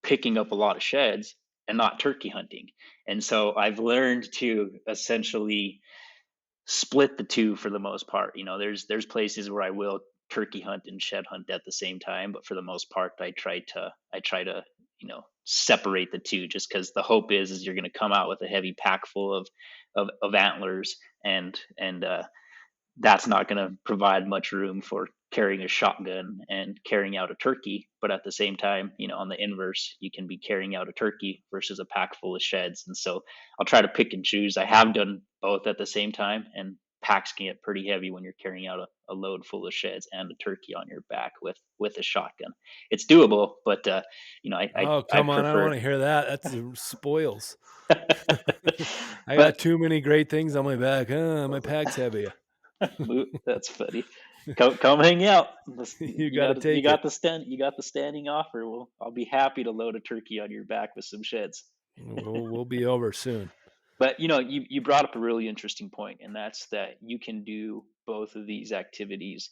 picking up a lot of sheds and not turkey hunting. And so I've learned to essentially split the two for the most part. There's places where I will turkey hunt and shed hunt at the same time, but for the most part, I try to separate the two, just because the hope is you're going to come out with a heavy pack full of antlers, and that's not going to provide much room for carrying a shotgun and carrying out a turkey. But at the same time, on the inverse, you can be carrying out a turkey versus a pack full of sheds. And so I'll try to pick and choose. I have done both at the same time, and packs can get pretty heavy when you're carrying out a load full of sheds and a turkey on your back with a shotgun. It's doable, but Oh, I come on. I don't want prefer. to hear that. That's spoils. I got But too many great things on my back. My pack's heavy. That's funny. Come hang out. You got to You take it. got the standing offer. Well, I'll be happy to load a turkey on your back with some sheds. We'll be over soon. But you brought up a really interesting point, and that's that you can do both of these activities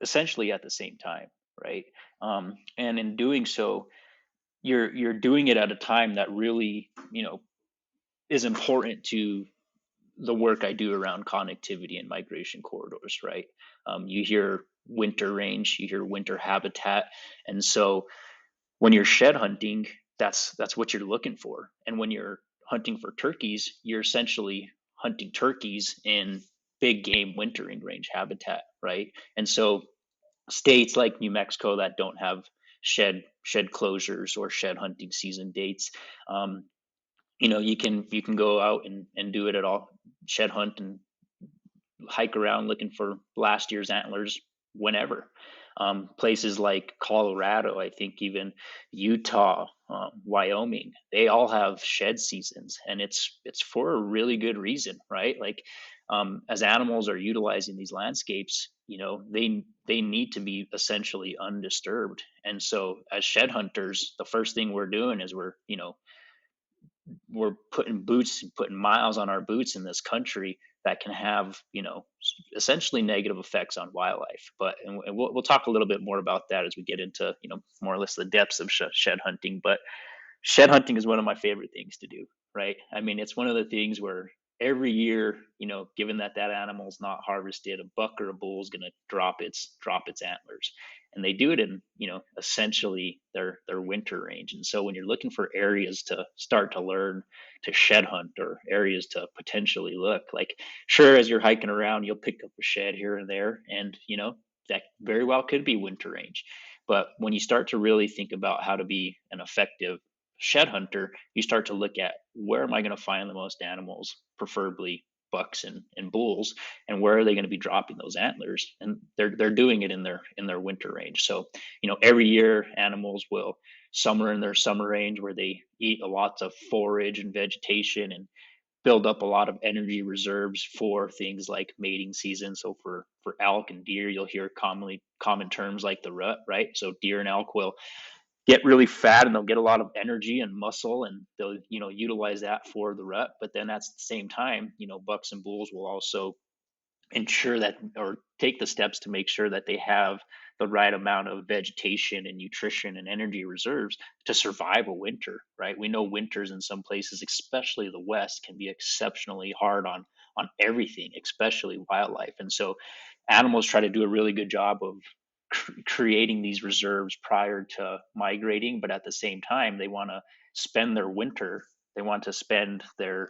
essentially at the same time, right? And in doing so, you're doing it at a time that really is important to the work I do around connectivity and migration corridors, right? You hear winter range, you hear winter habitat, and so when you're shed hunting, that's what you're looking for. And when you're hunting for turkeys, you're essentially hunting turkeys in big game wintering range habitat, right? And so states like New Mexico that don't have shed closures or shed hunting season dates, um, you can go out and do it at all, shed hunt and hike around looking for last year's antlers whenever. Places like Colorado, I think even Utah, Wyoming, they all have shed seasons, and it's for a really good reason, right? Like as animals are utilizing these landscapes, they need to be essentially undisturbed. And so as shed hunters, the first thing we're doing is we're putting boots and putting miles on our boots in this country that can have essentially negative effects on wildlife. And we'll talk a little bit more about that as we get into more or less the depths of shed hunting. But shed hunting is one of my favorite things to do, right? I mean, it's one of the things where every year, given that that animal's not harvested, a buck or a bull is going to drop its antlers, and they do it in essentially their winter range. And so when you're looking for areas to start to learn to shed hunt, or areas to potentially look, like, sure, as you're hiking around, you'll pick up a shed here and there, and that very well could be winter range. But when you start to really think about how to be an effective shed hunter, you start to look at, where am I going to find the most animals, preferably bucks and bulls, and where are they going to be dropping those antlers? And they're doing it in their winter range. So every year animals will summer in their summer range, where they eat a lot of forage and vegetation and build up a lot of energy reserves for things like mating season. So for elk and deer, you'll hear common terms like the rut, right? So deer and elk will get really fat, and they'll get a lot of energy and muscle, and they'll utilize that for the rut. But then at the same time, bucks and bulls will also ensure that, or take the steps to make sure that they have the right amount of vegetation and nutrition and energy reserves to survive a winter, right? We know winters in some places, especially the west, can be exceptionally hard on everything, especially wildlife. And so animals try to do a really good job of creating these reserves prior to migrating, but at the same time they want to spend their winter, they want to spend the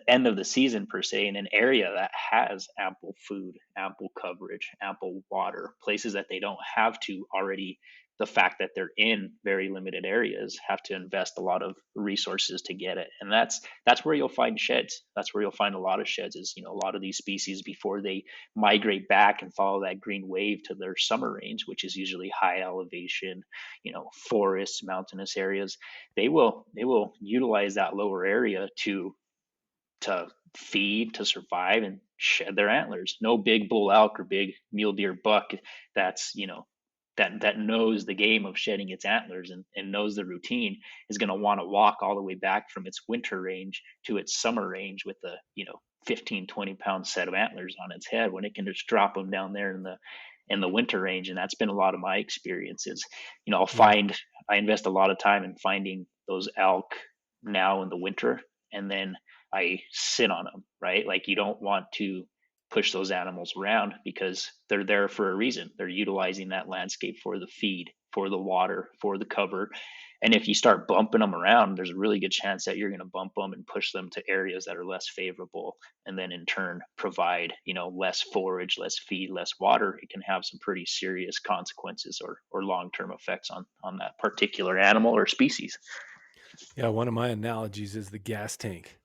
end of the season per se in an area that has ample food, ample coverage, ample water, places that they don't have to already, the fact that they're in very limited areas, have to invest a lot of resources to get it. And that's where you'll find sheds. That's where you'll find a lot of sheds, is a lot of these species, before they migrate back and follow that green wave to their summer range, which is usually high elevation, forests, mountainous areas, they will utilize that lower area to feed, to survive, and shed their antlers. No big bull elk or big mule deer buck that's that knows the game of shedding its antlers, and knows the routine, is going to want to walk all the way back from its winter range to its summer range with the 15-20 pound set of antlers on its head, when it can just drop them down there in the winter range. And that's been a lot of my experiences. Yeah. I invest a lot of time in finding those elk now in the winter, and then I sit on them, right? Like, you don't want to push those animals around, because they're there for a reason. They're utilizing that landscape for the feed, for the water, for the cover. And if you start bumping them around, there's a really good chance that you're going to bump them and push them to areas that are less favorable, and then in turn provide, less forage, less feed, less water. It can have some pretty serious consequences, or long-term effects on that particular animal or species. Yeah, one of my analogies is the gas tank,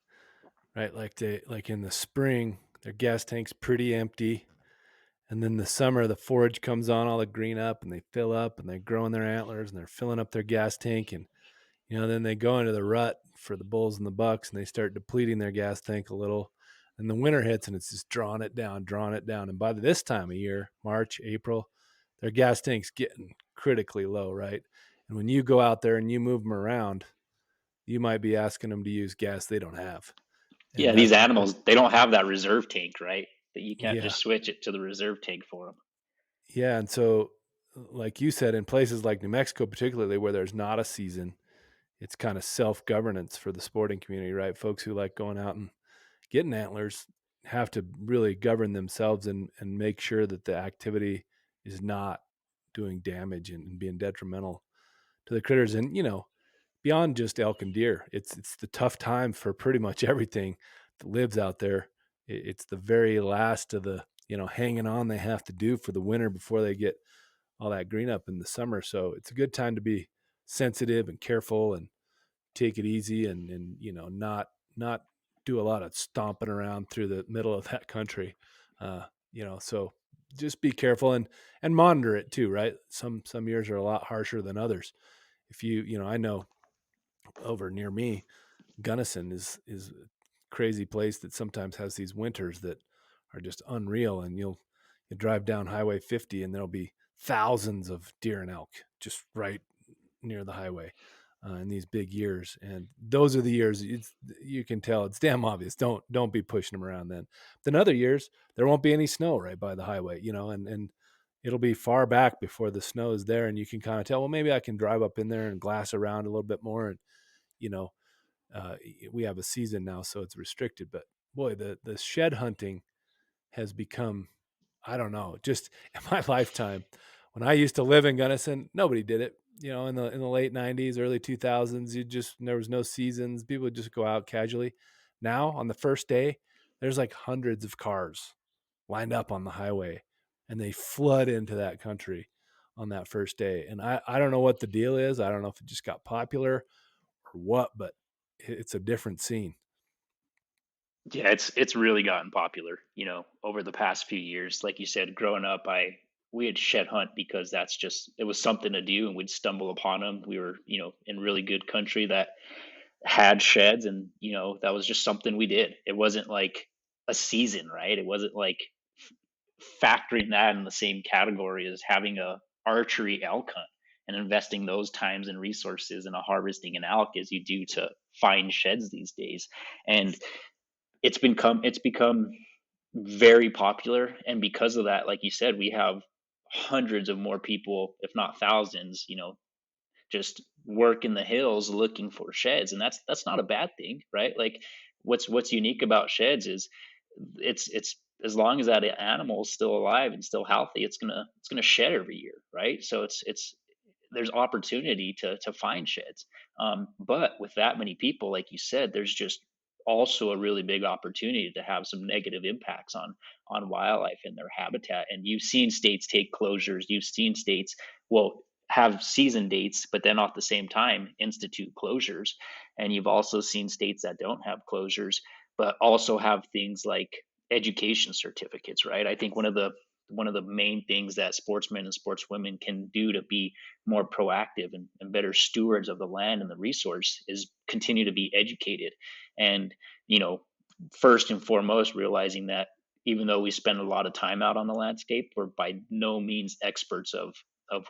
right? Like in the spring, their gas tank's pretty empty. And then the summer, the forage comes on, all the green up, and they fill up, and they're growing their antlers, and they're filling up their gas tank. And, then they go into the rut for the bulls and the bucks, and they start depleting their gas tank a little. And the winter hits and it's just drawing it down, drawing it down. And by this time of year, March, April, their gas tank's getting critically low, right? And when you go out there and you move them around, you might be asking them to use gas they don't have. And Yeah, that, these animals, they don't have that reserve tank, right? That you can't yeah, just switch it to the reserve tank for them. yeah. And so, like you said, in places like New Mexico, particularly where there's not a season, it's kind of self governance for the sporting community, right? Folks who like going out and getting antlers have to really govern themselves and make sure that the activity is not doing damage and being detrimental to the critters. And, beyond just elk and deer, it's the tough time for pretty much everything that lives out there. It's the very last of the, hanging on they have to do for the winter before they get all that green up in the summer. So it's a good time to be sensitive and careful and take it easy and not do a lot of stomping around through the middle of that country. So just be careful and monitor it too, right? Some years are a lot harsher than others. If I know over near me, Gunnison is a crazy place that sometimes has these winters that are just unreal, and you drive down Highway 50 and there'll be thousands of deer and elk just right near the highway in these big years. And those are the years you can tell it's damn obvious. Don't be pushing them around then. Then other years there won't be any snow right by the highway, and it'll be far back before the snow is there, and you can kind of tell, well, maybe I can drive up in there and glass around a little bit more. And you know uh, we have a season now, so it's restricted. But boy, the shed hunting has become, I don't know, just in my lifetime. When I used to live in Gunnison, nobody did it. In the late '90s, early 2000s, there was no seasons. People would just go out casually. Now, on the first day, there's like hundreds of cars lined up on the highway, and they flood into that country on that first day. And I don't know what the deal is. I don't know if it just got popular or what, but it's a different scene. Yeah, it's really gotten popular, over the past few years. Like you said, growing up, we had shed hunt because it was something to do, and we'd stumble upon them. We were, in really good country that had sheds, and that was just something we did. It wasn't like a season, right? It wasn't like factoring that in the same category as having a archery elk hunt and investing those times and resources in a harvesting an elk as you do to find sheds these days. And it's become very popular, and because of that, like you said, we have hundreds of more people, if not thousands, just work in the hills looking for sheds, and that's not a bad thing, right? Like what's unique about sheds is it's as long as that animal is still alive and still healthy, it's gonna shed every year, right? So it's there's opportunity to find sheds. But with that many people, like you said, there's just also a really big opportunity to have some negative impacts on wildlife and their habitat. And you've seen states take closures. You've seen states, well, have season dates, but then at the same time institute closures. And you've also seen states that don't have closures, but also have things like education certificates, right? I think one of the main things that sportsmen and sportswomen can do to be more proactive and better stewards of the land and the resource is continue to be educated. And, first and foremost, realizing that even though we spend a lot of time out on the landscape, we're by no means experts of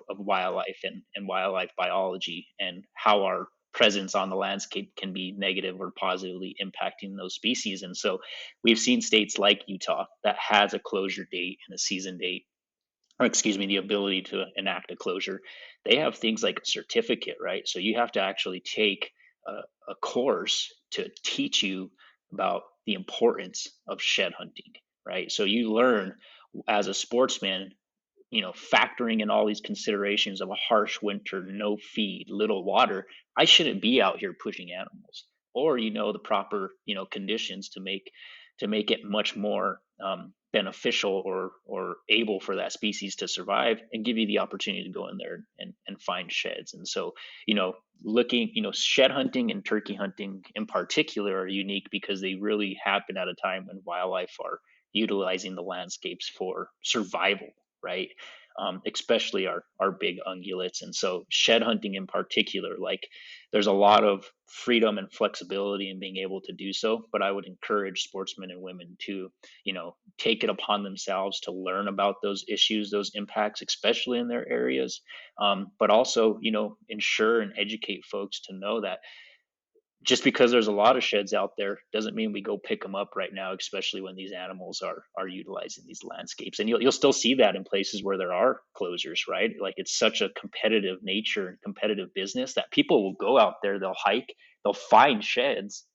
wildlife and wildlife biology and how our presence on the landscape can be negative or positively impacting those species. And so we've seen states like Utah that has a closure date and a season date, or excuse me, the ability to enact a closure. They have things like a certificate, right? So you have to actually take a course to teach you about the importance of shed hunting, right? So you learn as a sportsman, factoring in all these considerations of a harsh winter, no feed, little water, I shouldn't be out here pushing animals. Or the proper conditions to make it much more beneficial or able for that species to survive and give you the opportunity to go in there and find sheds. And so looking shed hunting and turkey hunting in particular are unique because they really happen at a time when wildlife are utilizing the landscapes for survival, right? especially our big ungulates. And so shed hunting in particular, like there's a lot of freedom and flexibility in being able to do so. But I would encourage sportsmen and women to, take it upon themselves to learn about those issues, those impacts, especially in their areas. But also, ensure and educate folks to know that just because there's a lot of sheds out there doesn't mean we go pick them up right now, especially when these animals are utilizing these landscapes. And you'll still see that in places where there are closures, right? Like it's such a competitive nature and competitive business that people will go out there, they'll hike, they'll find sheds,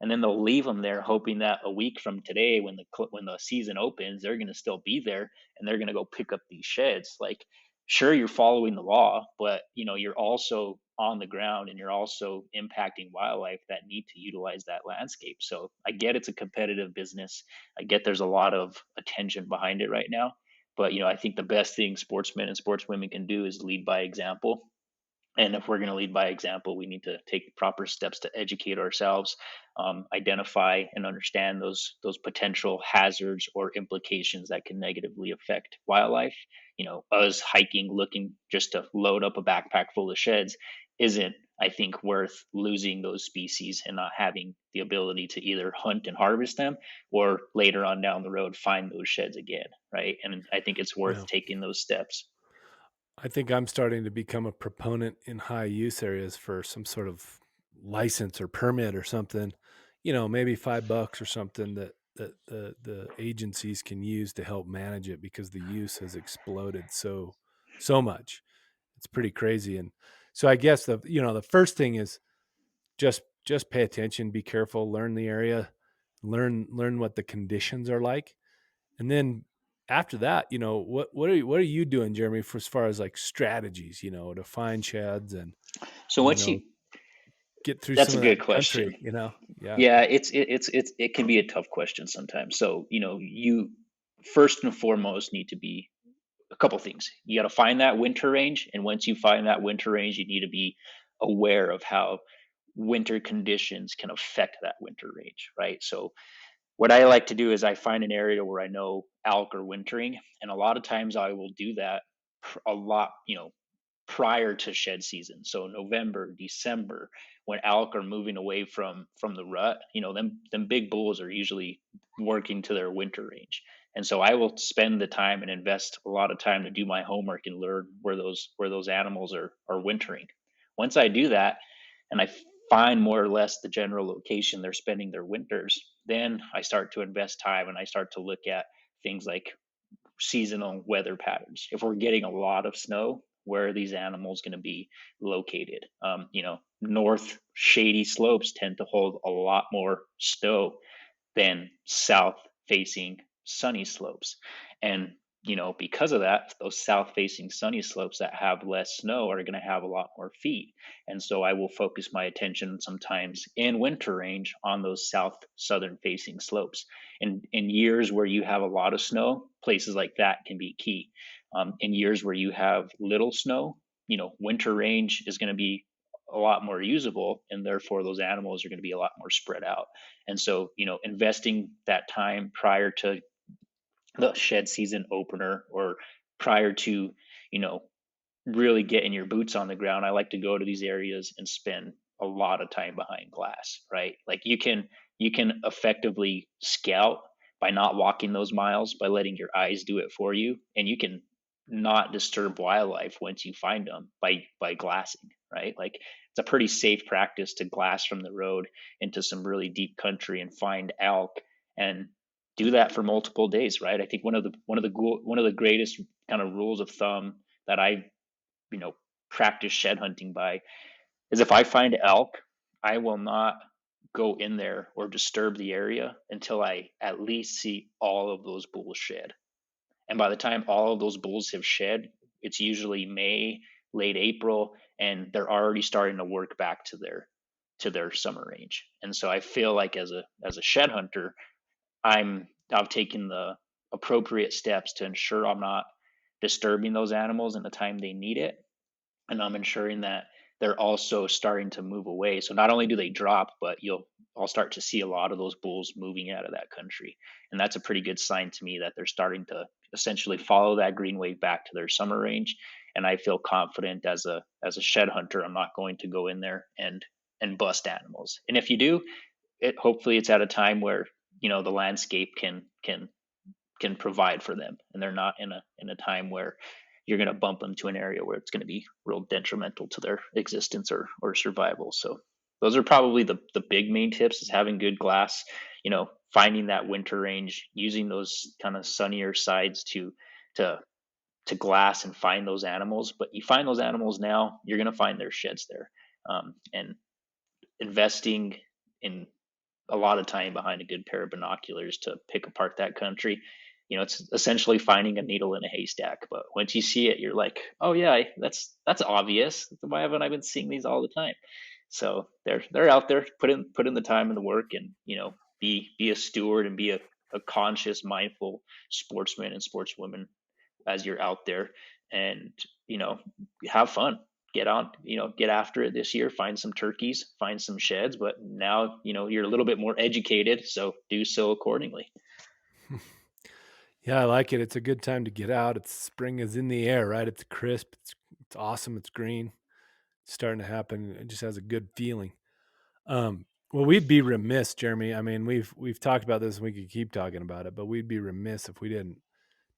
and then they'll leave them there, hoping that a week from today, when the season opens, they're going to still be there and they're going to go pick up these sheds. Like, sure, you're following the law, but you're also on the ground and you're also impacting wildlife that need to utilize that landscape. So I get it's a competitive business. I get there's a lot of attention behind it right now. But I think the best thing sportsmen and sportswomen can do is lead by example. And if we're going to lead by example, we need to take proper steps to educate ourselves, identify and understand those potential hazards or implications that can negatively affect wildlife. Us hiking, looking just to load up a backpack full of sheds, isn't, I think, worth losing those species and not having the ability to either hunt and harvest them, or later on down the road find those sheds again, right? And I think it's worth Yeah. taking those steps. I think I'm starting to become a proponent in high use areas for some sort of license or permit or something, maybe $5 or something that the agencies can use to help manage it, because the use has exploded so much. It's pretty crazy. And so I guess the first thing is just pay attention, be careful, learn the area, learn what the conditions are like. And then after that, what are you doing, Jeremy, for as far as like strategies, to find sheds So and once you get through That's some a of that good question. country. Yeah. Yeah, it can be a tough question sometimes. So, you first and foremost need to be a couple things. You got to find that winter range, and once you find that winter range, you need to be aware of how winter conditions can affect that winter range, right? So, what I like to do is I find an area where I know elk are wintering, and a lot of times I will do that a lot, prior to shed season. So November, December, when elk are moving away from the rut, them big bulls are usually working to their winter range. And so I will spend the time and invest a lot of time to do my homework and learn where those animals are wintering. Once I do that and I find more or less the general location they're spending their winters, then I start to invest time and I start to look at things like seasonal weather patterns. If we're getting a lot of snow, where are these animals going to be located? North shady slopes tend to hold a lot more snow than south facing sunny slopes. And, because of that, those south facing sunny slopes that have less snow are going to have a lot more feed. And so I will focus my attention sometimes in winter range on those southern facing slopes. In years where you have a lot of snow, places like that can be key. In years where you have little snow, winter range is going to be a lot more usable, and therefore those animals are going to be a lot more spread out. And so, investing that time prior to the shed season opener, or prior to, you know, really getting your boots on the ground, I like to go to these areas and spend a lot of time behind glass, right? Like you can effectively scout by not walking those miles, by letting your eyes do it for you, and you can not disturb wildlife once you find them by glassing, right? Like it's a pretty safe practice to glass from the road into some really deep country and find elk, and do that for multiple days, right? I think one of the greatest kind of rules of thumb that I you know practice shed hunting by is, if I find elk, I will not go in there or disturb the area until I at least see all of those bulls shed. And by the time all of those bulls have shed, it's usually May, late April, and they're already starting to work back to their summer range. And so I feel like as a shed hunter, I've taken the appropriate steps to ensure I'm not disturbing those animals in the time they need it, and I'm ensuring that they're also starting to move away. So not only do they drop, but I'll start to see a lot of those bulls moving out of that country. And that's a pretty good sign to me that they're starting to essentially follow that green wave back to their summer range. And I feel confident as a shed hunter, I'm not going to go in there and bust animals. And if you do, hopefully it's at a time where, the landscape can provide for them, and they're not in a time where you're going to bump them to an area where it's going to be real detrimental to their existence or survival. So those are probably the big main tips: is having good glass, finding that winter range, using those kind of sunnier sides to to glass and find those animals. But you find those animals now, you're going to find their sheds there. And investing in a lot of time behind a good pair of binoculars to pick apart that country. It's essentially finding a needle in a haystack. But once you see it, you're like, oh yeah, that's obvious. Why haven't I been seeing these all the time? So they're out there, put in the time and the work, and be a steward and be a conscious, mindful sportsman and sportswoman as you're out there, and have fun. Get on, get after it this year. Find some turkeys, find some sheds, but now you're a little bit more educated, so do so accordingly. Yeah, I like it. It's a good time to get out. It's spring is in the air, right? It's crisp. It's awesome. It's green. It's starting to happen. It just has a good feeling. Well, we'd be remiss, Jeremy. I mean, we've talked about this and we could keep talking about it, but we'd be remiss if we didn't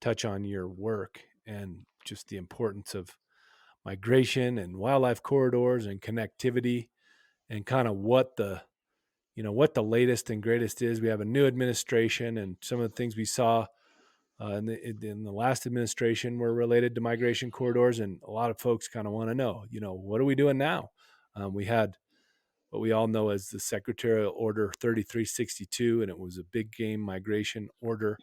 touch on your work and just the importance of migration and wildlife corridors and connectivity, and kind of what the latest and greatest is. We have a new administration, and some of the things we saw in the last administration were related to migration corridors, and a lot of folks kind of want to know, what are we doing now? We had what we all know as the Secretarial Order 3362, and it was a big game migration order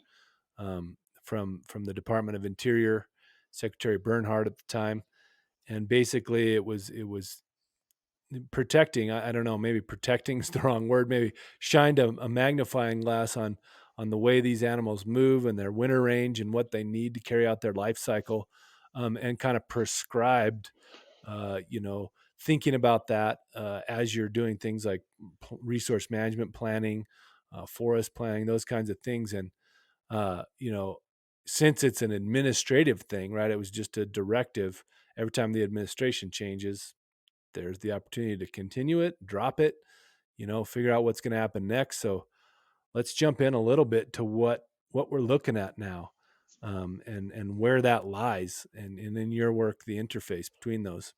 from the Department of Interior, Secretary Bernhardt at the time, and basically it was protecting. I don't know, maybe protecting is the wrong word. Maybe shined a magnifying glass on the way these animals move and their winter range and what they need to carry out their life cycle, and kind of prescribed, thinking about that as you're doing things like resource management planning, forest planning, those kinds of things. And uh, you know, since it's an administrative thing, right? It was just a directive. Every time the administration changes, there's the opportunity to continue it, drop it, figure out what's going to happen next. So let's jump in a little bit to what we're looking at now, and where that lies, and in your work, the interface between those.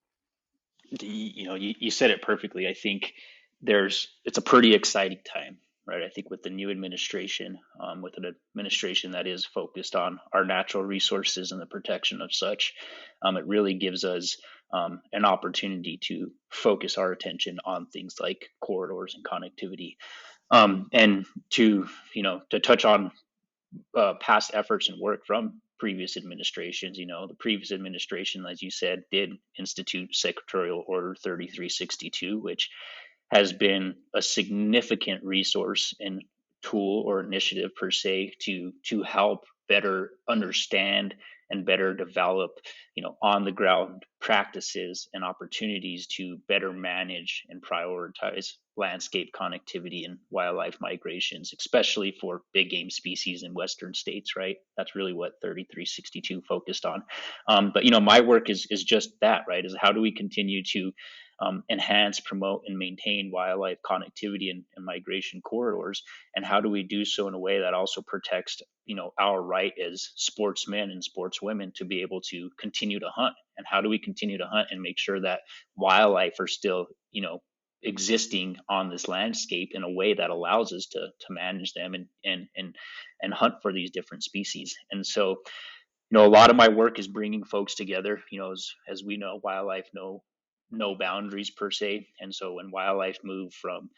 You said it perfectly. I think it's a pretty exciting time, right? I think with the new administration, with an administration that is focused on our natural resources and the protection of such, it really gives us an opportunity to focus our attention on things like corridors and connectivity, and to touch on past efforts and work from previous administrations. The previous administration, as you said, did institute Secretarial Order 3362, which has been a significant resource and tool or initiative per se to help better understand and better develop on the ground practices and opportunities to better manage and prioritize landscape connectivity and wildlife migrations, especially for big game species in western states, right? That's really what 3362 focused on. But my work is just that, right? Is how do we continue to enhance, promote, and maintain wildlife connectivity and migration corridors, and how do we do so in a way that also protects, our right as sportsmen and sportswomen to be able to continue to hunt, and how do we continue to hunt and make sure that wildlife are still, existing on this landscape in a way that allows us to manage them and hunt for these different species. And so, a lot of my work is bringing folks together. As we know, wildlife know no boundaries per se, and so when wildlife move from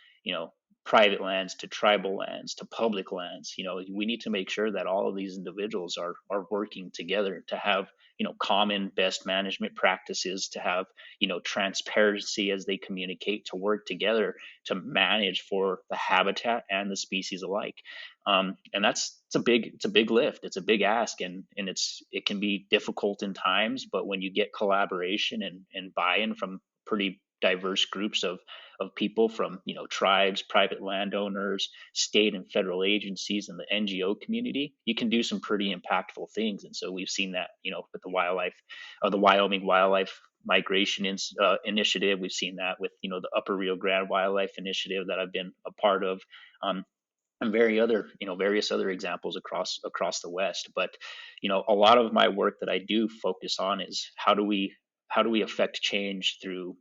private lands to tribal lands to public lands, we need to make sure that all of these individuals are working together to have common best management practices, to have transparency as they communicate, to work together to manage for the habitat and the species alike. And it's a big lift, it's a big ask, and it can be difficult in times, but when you get collaboration and buy-in from pretty diverse groups of people from, tribes, private landowners, state and federal agencies, and the NGO community, you can do some pretty impactful things. And so we've seen that, with the Wyoming Wildlife Migration Initiative. We've seen that with, the Upper Rio Grande Wildlife Initiative that I've been a part of. And various other examples across the West. But a lot of my work that I do focus on is how do we affect change through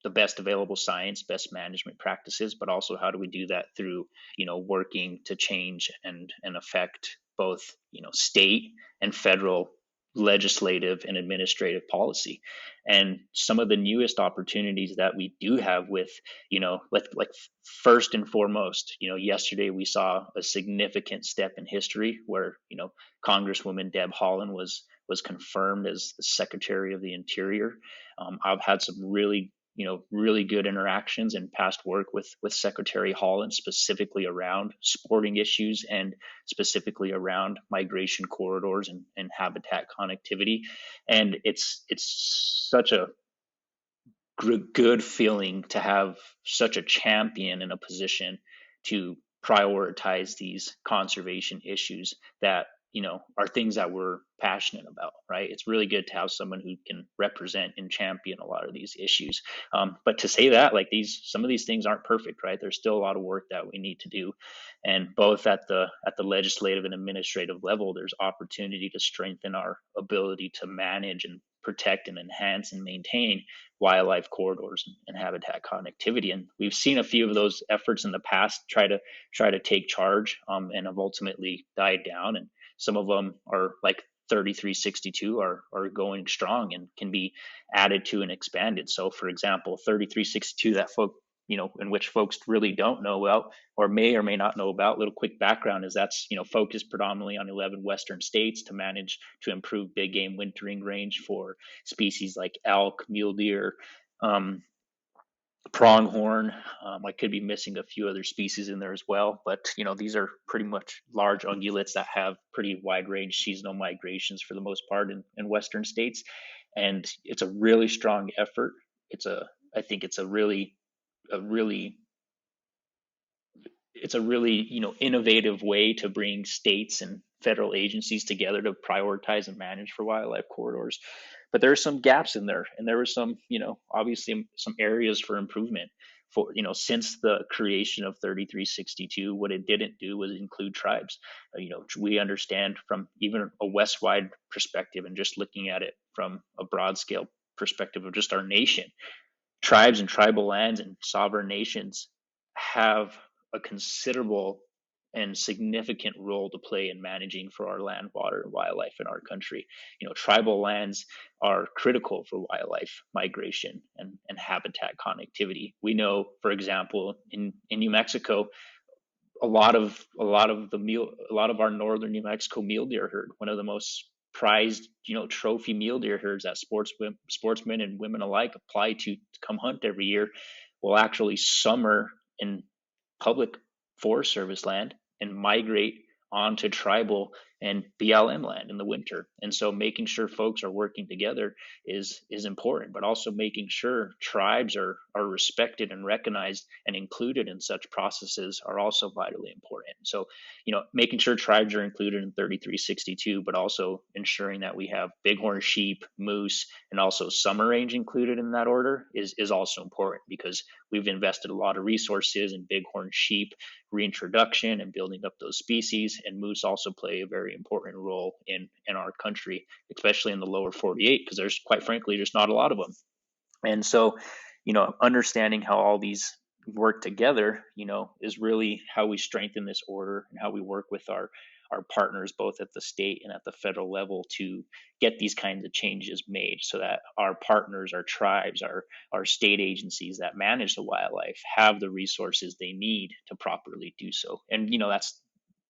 the best available science, best management practices, but also how do we do that through working to change and affect both state and federal legislative and administrative policy. And some of the newest opportunities that we do have with like first and foremost, yesterday we saw a significant step in history where Congresswoman Deb Haaland was confirmed as the Secretary of the Interior. I've had some really good interactions and past work with Secretary Haaland, specifically around sporting issues and specifically around migration corridors and habitat connectivity. And it's such a good feeling to have such a champion in a position to prioritize these conservation issues that are things that we're passionate about, right? It's really good to have someone who can represent and champion a lot of these issues. But to say that, like, some of these things aren't perfect, right? There's still a lot of work that we need to do, and both at the legislative and administrative level, there's opportunity to strengthen our ability to manage and protect and enhance and maintain wildlife corridors and habitat connectivity. And we've seen a few of those efforts in the past try to take charge, and have ultimately died down. And some of them are like 3362 are going strong and can be added to and expanded. So for example, 3362, that in which folks really don't know about or may not know about, little quick background is that's focused predominantly on 11 western states to improve big game wintering range for species like elk, mule deer, pronghorn. I could be missing a few other species in there as well, but these are pretty much large ungulates that have pretty wide range seasonal migrations for the most part in western states. And it's a really strong effort. I think it's a really innovative way to bring states and federal agencies together to prioritize and manage for wildlife corridors. But there are some gaps in there, and there were some obviously some areas for improvement. For since the creation of 3362, what it didn't do was include tribes. We understand from even a west-wide perspective, and just looking at it from a broad scale perspective of just our nation, tribes and tribal lands and sovereign nations have a considerable and significant role to play in managing for our land, water, and wildlife in our country. Tribal lands are critical for wildlife migration and habitat connectivity. We know, for example, in New Mexico, a lot of our northern New Mexico mule deer herd, one of the most prized trophy mule deer herds that sportsmen and women alike apply to come hunt every year, will actually summer in public Forest Service land and migrate onto tribal and BLM land in the winter. And so making sure folks are working together is important, but also making sure tribes are respected and recognized and included in such processes are also vitally important. So, making sure tribes are included in 3362, but also ensuring that we have bighorn sheep, moose, and also summer range included in that order is also important, because we've invested a lot of resources in bighorn sheep reintroduction and building up those species, and moose also play a very important role in our country, especially in the lower 48, because there's, quite frankly, just not a lot of them. And so understanding how all these work together is really how we strengthen this order and how we work with our partners both at the state and at the federal level to get these kinds of changes made, so that our partners, our tribes, our state agencies that manage the wildlife have the resources they need to properly do so. And that's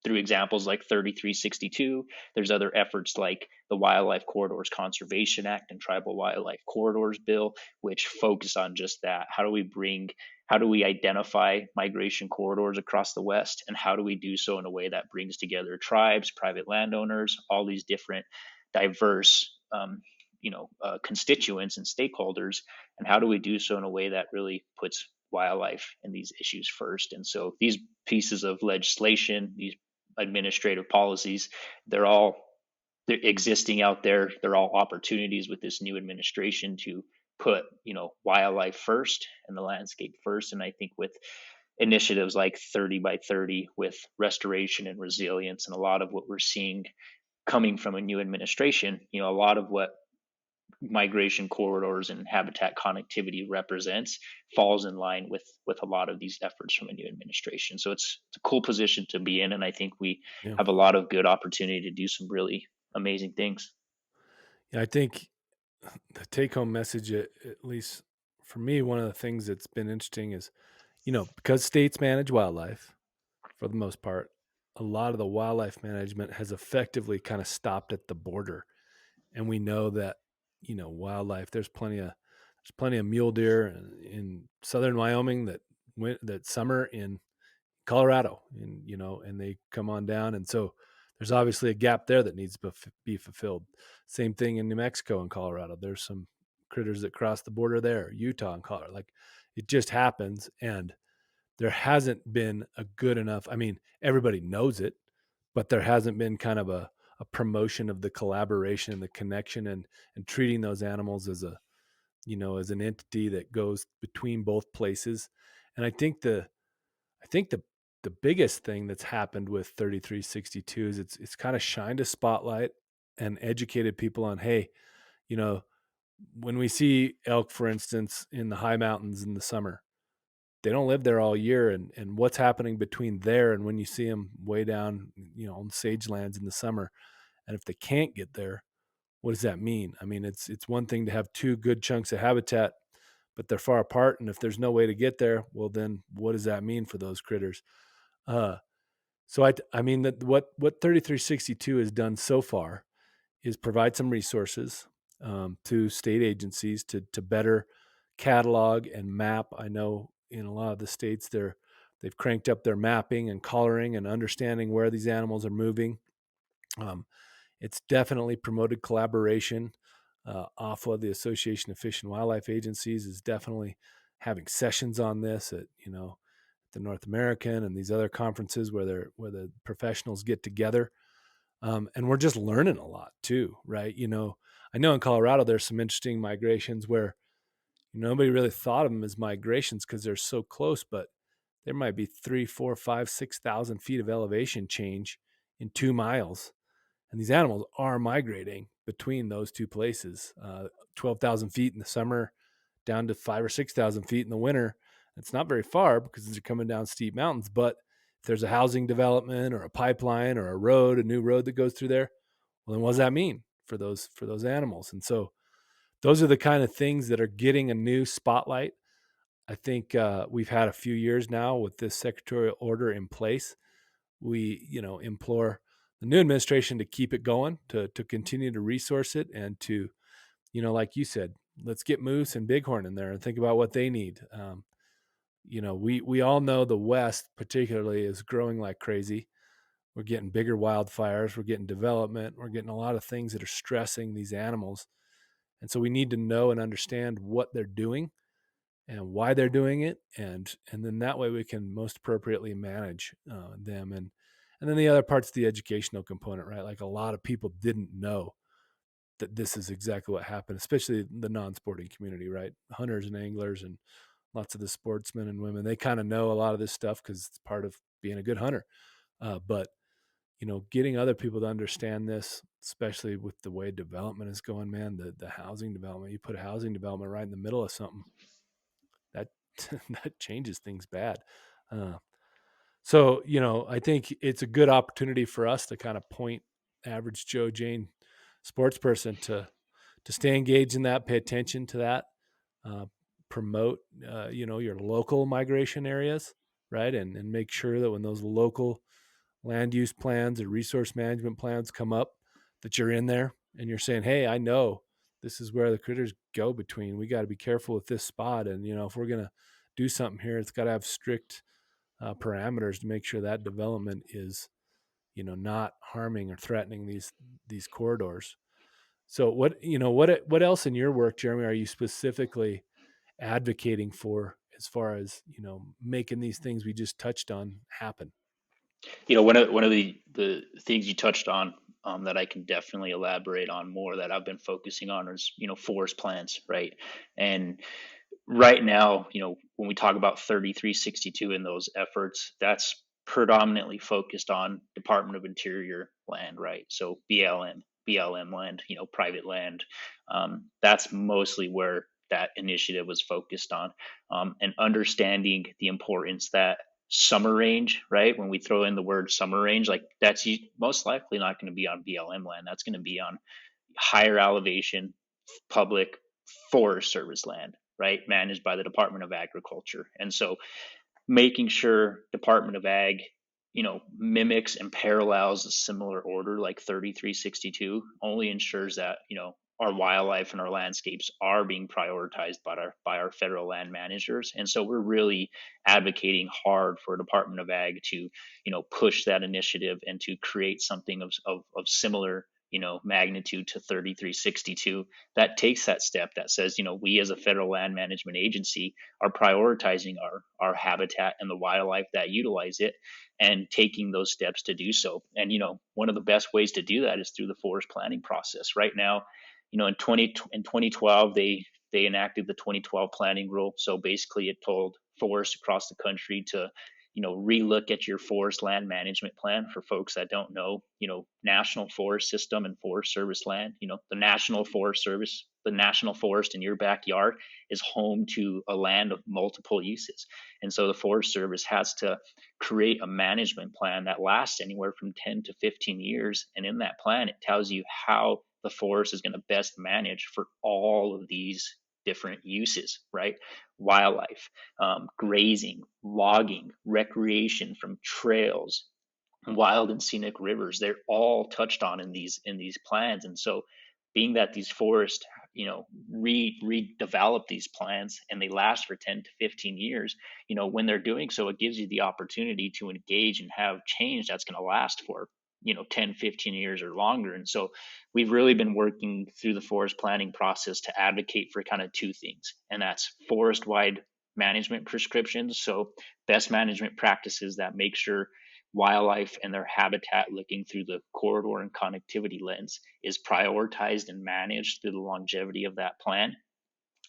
through examples like 3362. There's other efforts like the Wildlife Corridors Conservation Act and Tribal Wildlife Corridors Bill, which focus on just that. How do we identify migration corridors across the West, and how do we do so in a way that brings together tribes, private landowners, all these different diverse constituents and stakeholders, and how do we do so in a way that really puts wildlife and these issues first. And so these pieces of legislation, these administrative policies, they're existing out there. They're all opportunities with this new administration to put wildlife first and the landscape first. And I think with initiatives like 30 by 30 with restoration and resilience, and a lot of what we're seeing coming from a new administration, a lot of what migration corridors and habitat connectivity represents falls in line with a lot of these efforts from a new administration. So it's a cool position to be in, and I think we Yeah. have a lot of good opportunity to do some really amazing things. Yeah, I think the take home message, at least for me, one of the things that's been interesting is, because states manage wildlife for the most part, a lot of the wildlife management has effectively kind of stopped at the border. And we know that, wildlife, there's plenty of mule deer in southern Wyoming that summer in Colorado, and they come on down. And so there's obviously a gap there that needs to be fulfilled. Same thing in New Mexico and Colorado. There's some critters that cross the border there, Utah and Colorado. Like, it just happens. And there hasn't been a good enough, I mean, everybody knows it, but there hasn't been kind of a promotion of the collaboration and the connection, and treating those animals as an entity that goes between both places. And I think the biggest thing that's happened with 3362 is it's kind of shined a spotlight and educated people on, hey, you know, when we see elk, for instance, in the high mountains in the summer, they don't live there all year, and what's happening between there and when you see them way down, on sage lands in the summer. And if they can't get there, what does that mean? I mean, it's one thing to have two good chunks of habitat, but they're far apart, and if there's no way to get there, well, then what does that mean for those critters? Uh, so I mean that what 3362 has done so far is provide some resources to state agencies to better catalog and map. I know in a lot of the states they've cranked up their mapping and collaring and understanding where these animals are moving. Um, it's definitely promoted collaboration. AFWA, the Association of Fish and Wildlife Agencies, is definitely having sessions on this at the North American and these other conferences where the professionals get together. And we're just learning a lot too, right? I know in Colorado there's some interesting migrations where nobody really thought of them as migrations because they're so close, but there might be 3, 4, 5, 6,000 feet of elevation change in 2 miles, and these animals are migrating between those two places. 12,000 feet in the summer, down to 5 or 6,000 feet in the winter. It's not very far because they're coming down steep mountains, but if there's a housing development or a pipeline or a new road that goes through there, well, then what does that mean for those animals? And so those are the kind of things that are getting a new spotlight. I think we've had a few years now with this secretarial order in place. We, implore the new administration to keep it going, to continue to resource it, and to, like you said, let's get moose and bighorn in there and think about what they need. We all know the West particularly is growing like crazy. We're getting bigger wildfires. We're getting development. We're getting a lot of things that are stressing these animals. And so we need to know and understand what they're doing and why they're doing it. And then that way we can most appropriately manage them. And then the other part's the educational component, right? Like, a lot of people didn't know that this is exactly what happened, especially the non-sporting community, right? Hunters and anglers and lots of the sportsmen and women, they kind of know a lot of this stuff because it's part of being a good hunter. But getting other people to understand this, especially with the way development is going, man, the housing development, you put a housing development right in the middle of something that that changes things bad. Uh, so I think it's a good opportunity for us to kind of point average Joe Jane sports person to stay engaged in that, pay attention to that, uh, promote your local migration areas, right, and make sure that when those local land use plans or resource management plans come up, that you're in there and you're saying, hey, I know this is where the critters go between. We got to be careful with this spot, and if we're gonna do something here, it's got to have strict parameters to make sure that development is not harming or threatening these corridors. So what else in your work, Jeremy, are you specifically advocating for as far as, making these things we just touched on happen? One of the things you touched on, that I can definitely elaborate on more, that I've been focusing on, is forest plans, right? And right now, when we talk about 3362 in those efforts, that's predominantly focused on Department of Interior land, right? So BLM land, private land. That's mostly where that initiative was focused on, and understanding the importance that summer range, right? When we throw in the word summer range, like that's most likely not going to be on BLM land. That's going to be on higher elevation public Forest Service land, right? Managed by the Department of Agriculture. And so making sure Department of Ag, mimics and parallels a similar order like 3362 only ensures that, our wildlife and our landscapes are being prioritized by our federal land managers. And so we're really advocating hard for Department of Ag to, push that initiative and to create something of similar, magnitude to 3362 that takes that step, that says, we as a federal land management agency are prioritizing our habitat and the wildlife that utilize it, and taking those steps to do so. And one of the best ways to do that is through the forest planning process. Right now, in 2012 they enacted the 2012 planning rule. So basically it told forests across the country to relook at your forest land management plan. For folks that don't know, national forest system and Forest Service land, the National Forest Service, the national forest in your backyard is home to a land of multiple uses. And so the Forest Service has to create a management plan that lasts anywhere from 10 to 15 years. And in that plan, it tells you how the forest is going to best manage for all of these different uses, right? Wildlife, grazing, logging, recreation from trails, wild and scenic rivers. They're all touched on in these plans. And so, being that these forests, redevelop these plans and they last for 10 to 15 years, when they're doing so, it gives you the opportunity to engage and have change that's going to last for 10, 15 years or longer. And so we've really been working through the forest planning process to advocate for kind of two things, and that's forest wide management prescriptions. So best management practices that make sure wildlife and their habitat, looking through the corridor and connectivity lens, is prioritized and managed through the longevity of that plan.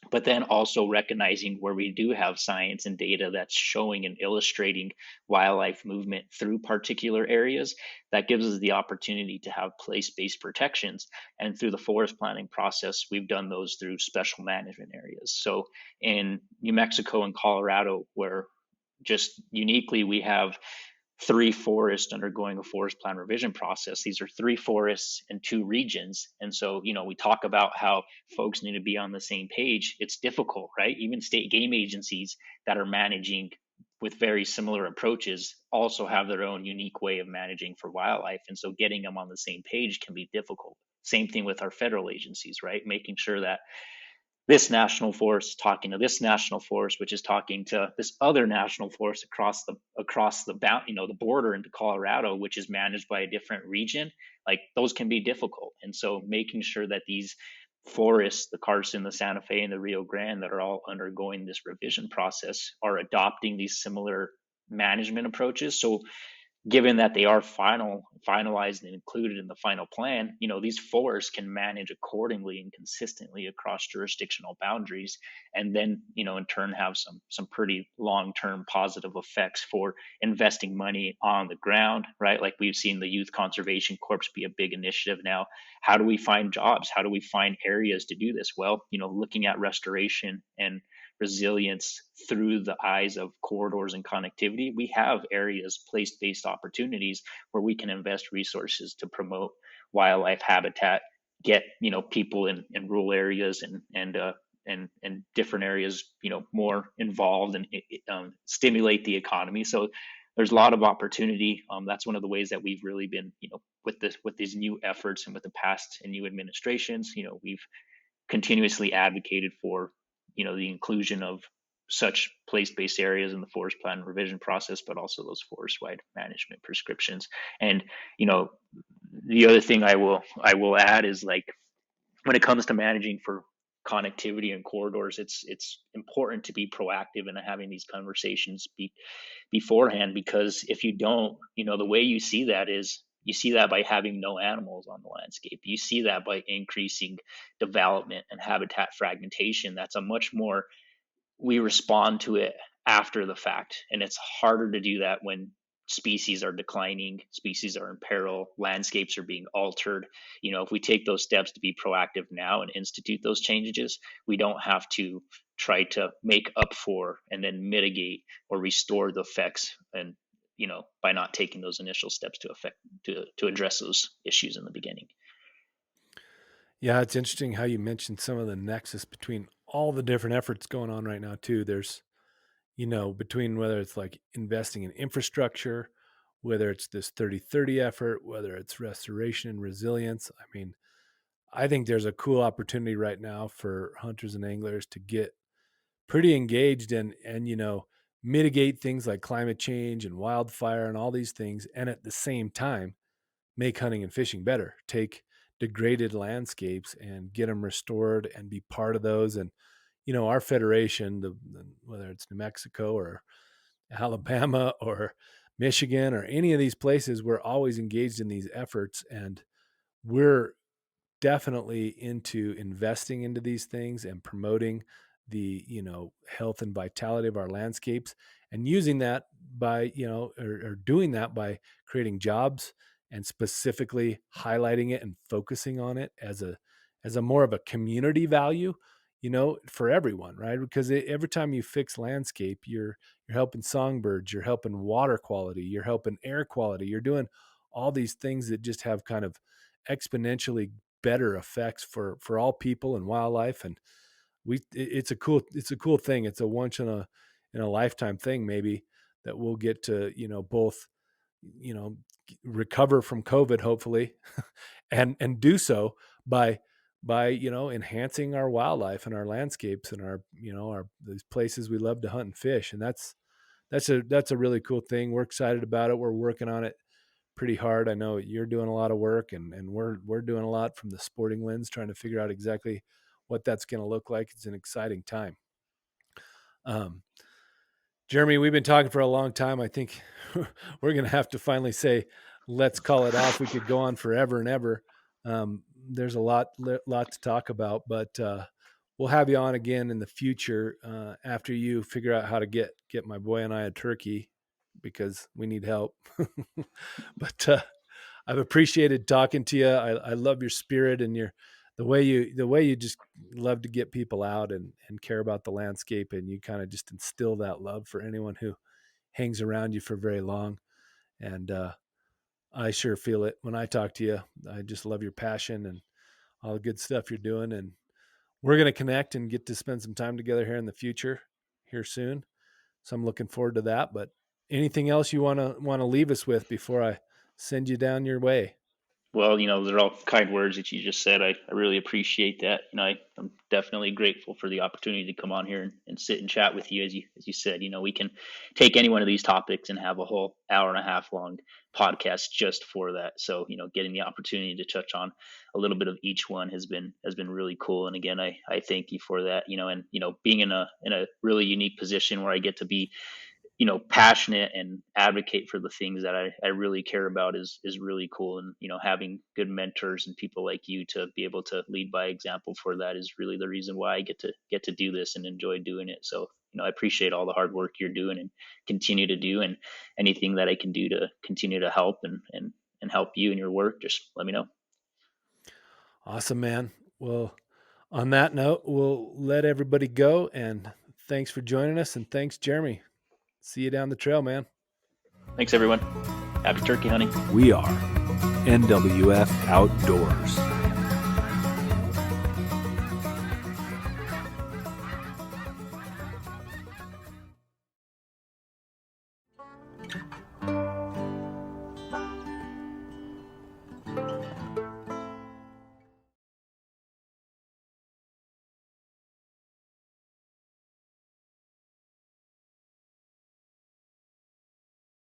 But then also recognizing where we do have science and data that's showing and illustrating wildlife movement through particular areas, that gives us the opportunity to have place-based protections. And through the forest planning process, we've done those through special management areas. So in New Mexico and Colorado, where just uniquely we have three forests undergoing a forest plan revision process. These are three forests in two regions. And so, we talk about how folks need to be on the same page. It's difficult, right? Even state game agencies that are managing with very similar approaches also have their own unique way of managing for wildlife. And so getting them on the same page can be difficult. Same thing with our federal agencies, right? Making sure that this national forest talking to this national forest, which is talking to this other national forest across the the border into Colorado, which is managed by a different region. Like, those can be difficult. And so making sure that these forests, the Carson, the Santa Fe, and the Rio Grande, that are all undergoing this revision process, are adopting these similar management approaches. So given that they are finalized and included in the final plan, these forests can manage accordingly and consistently across jurisdictional boundaries, and then, in turn have some pretty long-term positive effects for investing money on the ground, right? Like we've seen the Youth Conservation Corps be a big initiative now. How do we find jobs? How do we find areas to do this? Well, looking at restoration and resilience through the eyes of corridors and connectivity, we have areas, place-based opportunities where we can invest resources to promote wildlife habitat, get people in rural areas and different areas more involved, and stimulate the economy. So there's a lot of opportunity. That's one of the ways that we've really been with these new efforts, and with the past and new administrations, we've continuously advocated for the inclusion of such place-based areas in the forest plan revision process, but also those forest-wide management prescriptions. And the other thing I will add is, like, when it comes to managing for connectivity and corridors, it's important to be proactive in having these conversations beforehand, because if you don't, the way you see that is you see that by having no animals on the landscape. You see that by increasing development and habitat fragmentation. That's a much more, we respond to it after the fact, and it's harder to do that when species are declining, species are in peril, landscapes are being altered. If we take those steps to be proactive now and institute those changes, we don't have to try to make up for and then mitigate or restore the effects, and by not taking those initial steps to address those issues in the beginning. Yeah, it's interesting how you mentioned some of the nexus between all the different efforts going on right now too. There's, between whether it's like investing in infrastructure, whether it's this 30-30 effort, whether it's restoration and resilience. I mean, I think there's a cool opportunity right now for hunters and anglers to get pretty engaged and mitigate things like climate change and wildfire and all these things, and at the same time make hunting and fishing better. Take degraded landscapes and get them restored and be part of those. And our federation, whether it's New Mexico or Alabama or Michigan or any of these places, we're always engaged in these efforts, and we're definitely into investing into these things and promoting the health and vitality of our landscapes, and using that by or doing that by creating jobs and specifically highlighting it and focusing on it as a more of a community value for everyone, right? Because every time you fix landscape, you're helping songbirds, you're helping water quality, you're helping air quality, you're doing all these things that just have kind of exponentially better effects for all people and wildlife. And it's a cool thing. It's a once in a lifetime thing, maybe, that we'll get to both you know recover from COVID, hopefully, and do so by enhancing our wildlife and our landscapes and our our these places we love to hunt and fish. And that's a really cool thing. We're excited about it. We're working on it pretty hard. I know you're doing a lot of work, and we're doing a lot from the sporting lens, trying to figure out exactly what that's going to look like. It's an exciting time. Jeremy, we've been talking for a long time. I think we're going to have to finally say, let's call it off. We could go on forever and ever. There's a lot to talk about, but we'll have you on again in the future after you figure out how to get my boy and I a turkey, because we need help. But I've appreciated talking to you. I love your spirit and the way you just love to get people out and care about the landscape, and you kind of just instill that love for anyone who hangs around you for very long. And I sure feel it when I talk to you. I just love your passion and all the good stuff you're doing. And we're going to connect and get to spend some time together here in the future, here soon. So I'm looking forward to that. But anything else you want to leave us with before I send you down your way? Well, they're all kind words that you just said. I really appreciate that. I'm definitely grateful for the opportunity to come on here and sit and chat with you. As you said, we can take any one of these topics and have a whole hour and a half long podcast just for that. So, getting the opportunity to touch on a little bit of each one has been really cool. And again, I thank you for that. And being in a really unique position where I get to be passionate and advocate for the things that I really care about is really cool. And, having good mentors and people like you to be able to lead by example for that is really the reason why I get to do this and enjoy doing it. So, I appreciate all the hard work you're doing and continue to do, and anything that I can do to continue to help and help you in your work, just let me know. Awesome, man. Well, on that note, we'll let everybody go, and thanks for joining us. And thanks, Jeremy. See you down the trail, man. Thanks, everyone. Happy turkey hunting. We are NWF Outdoors.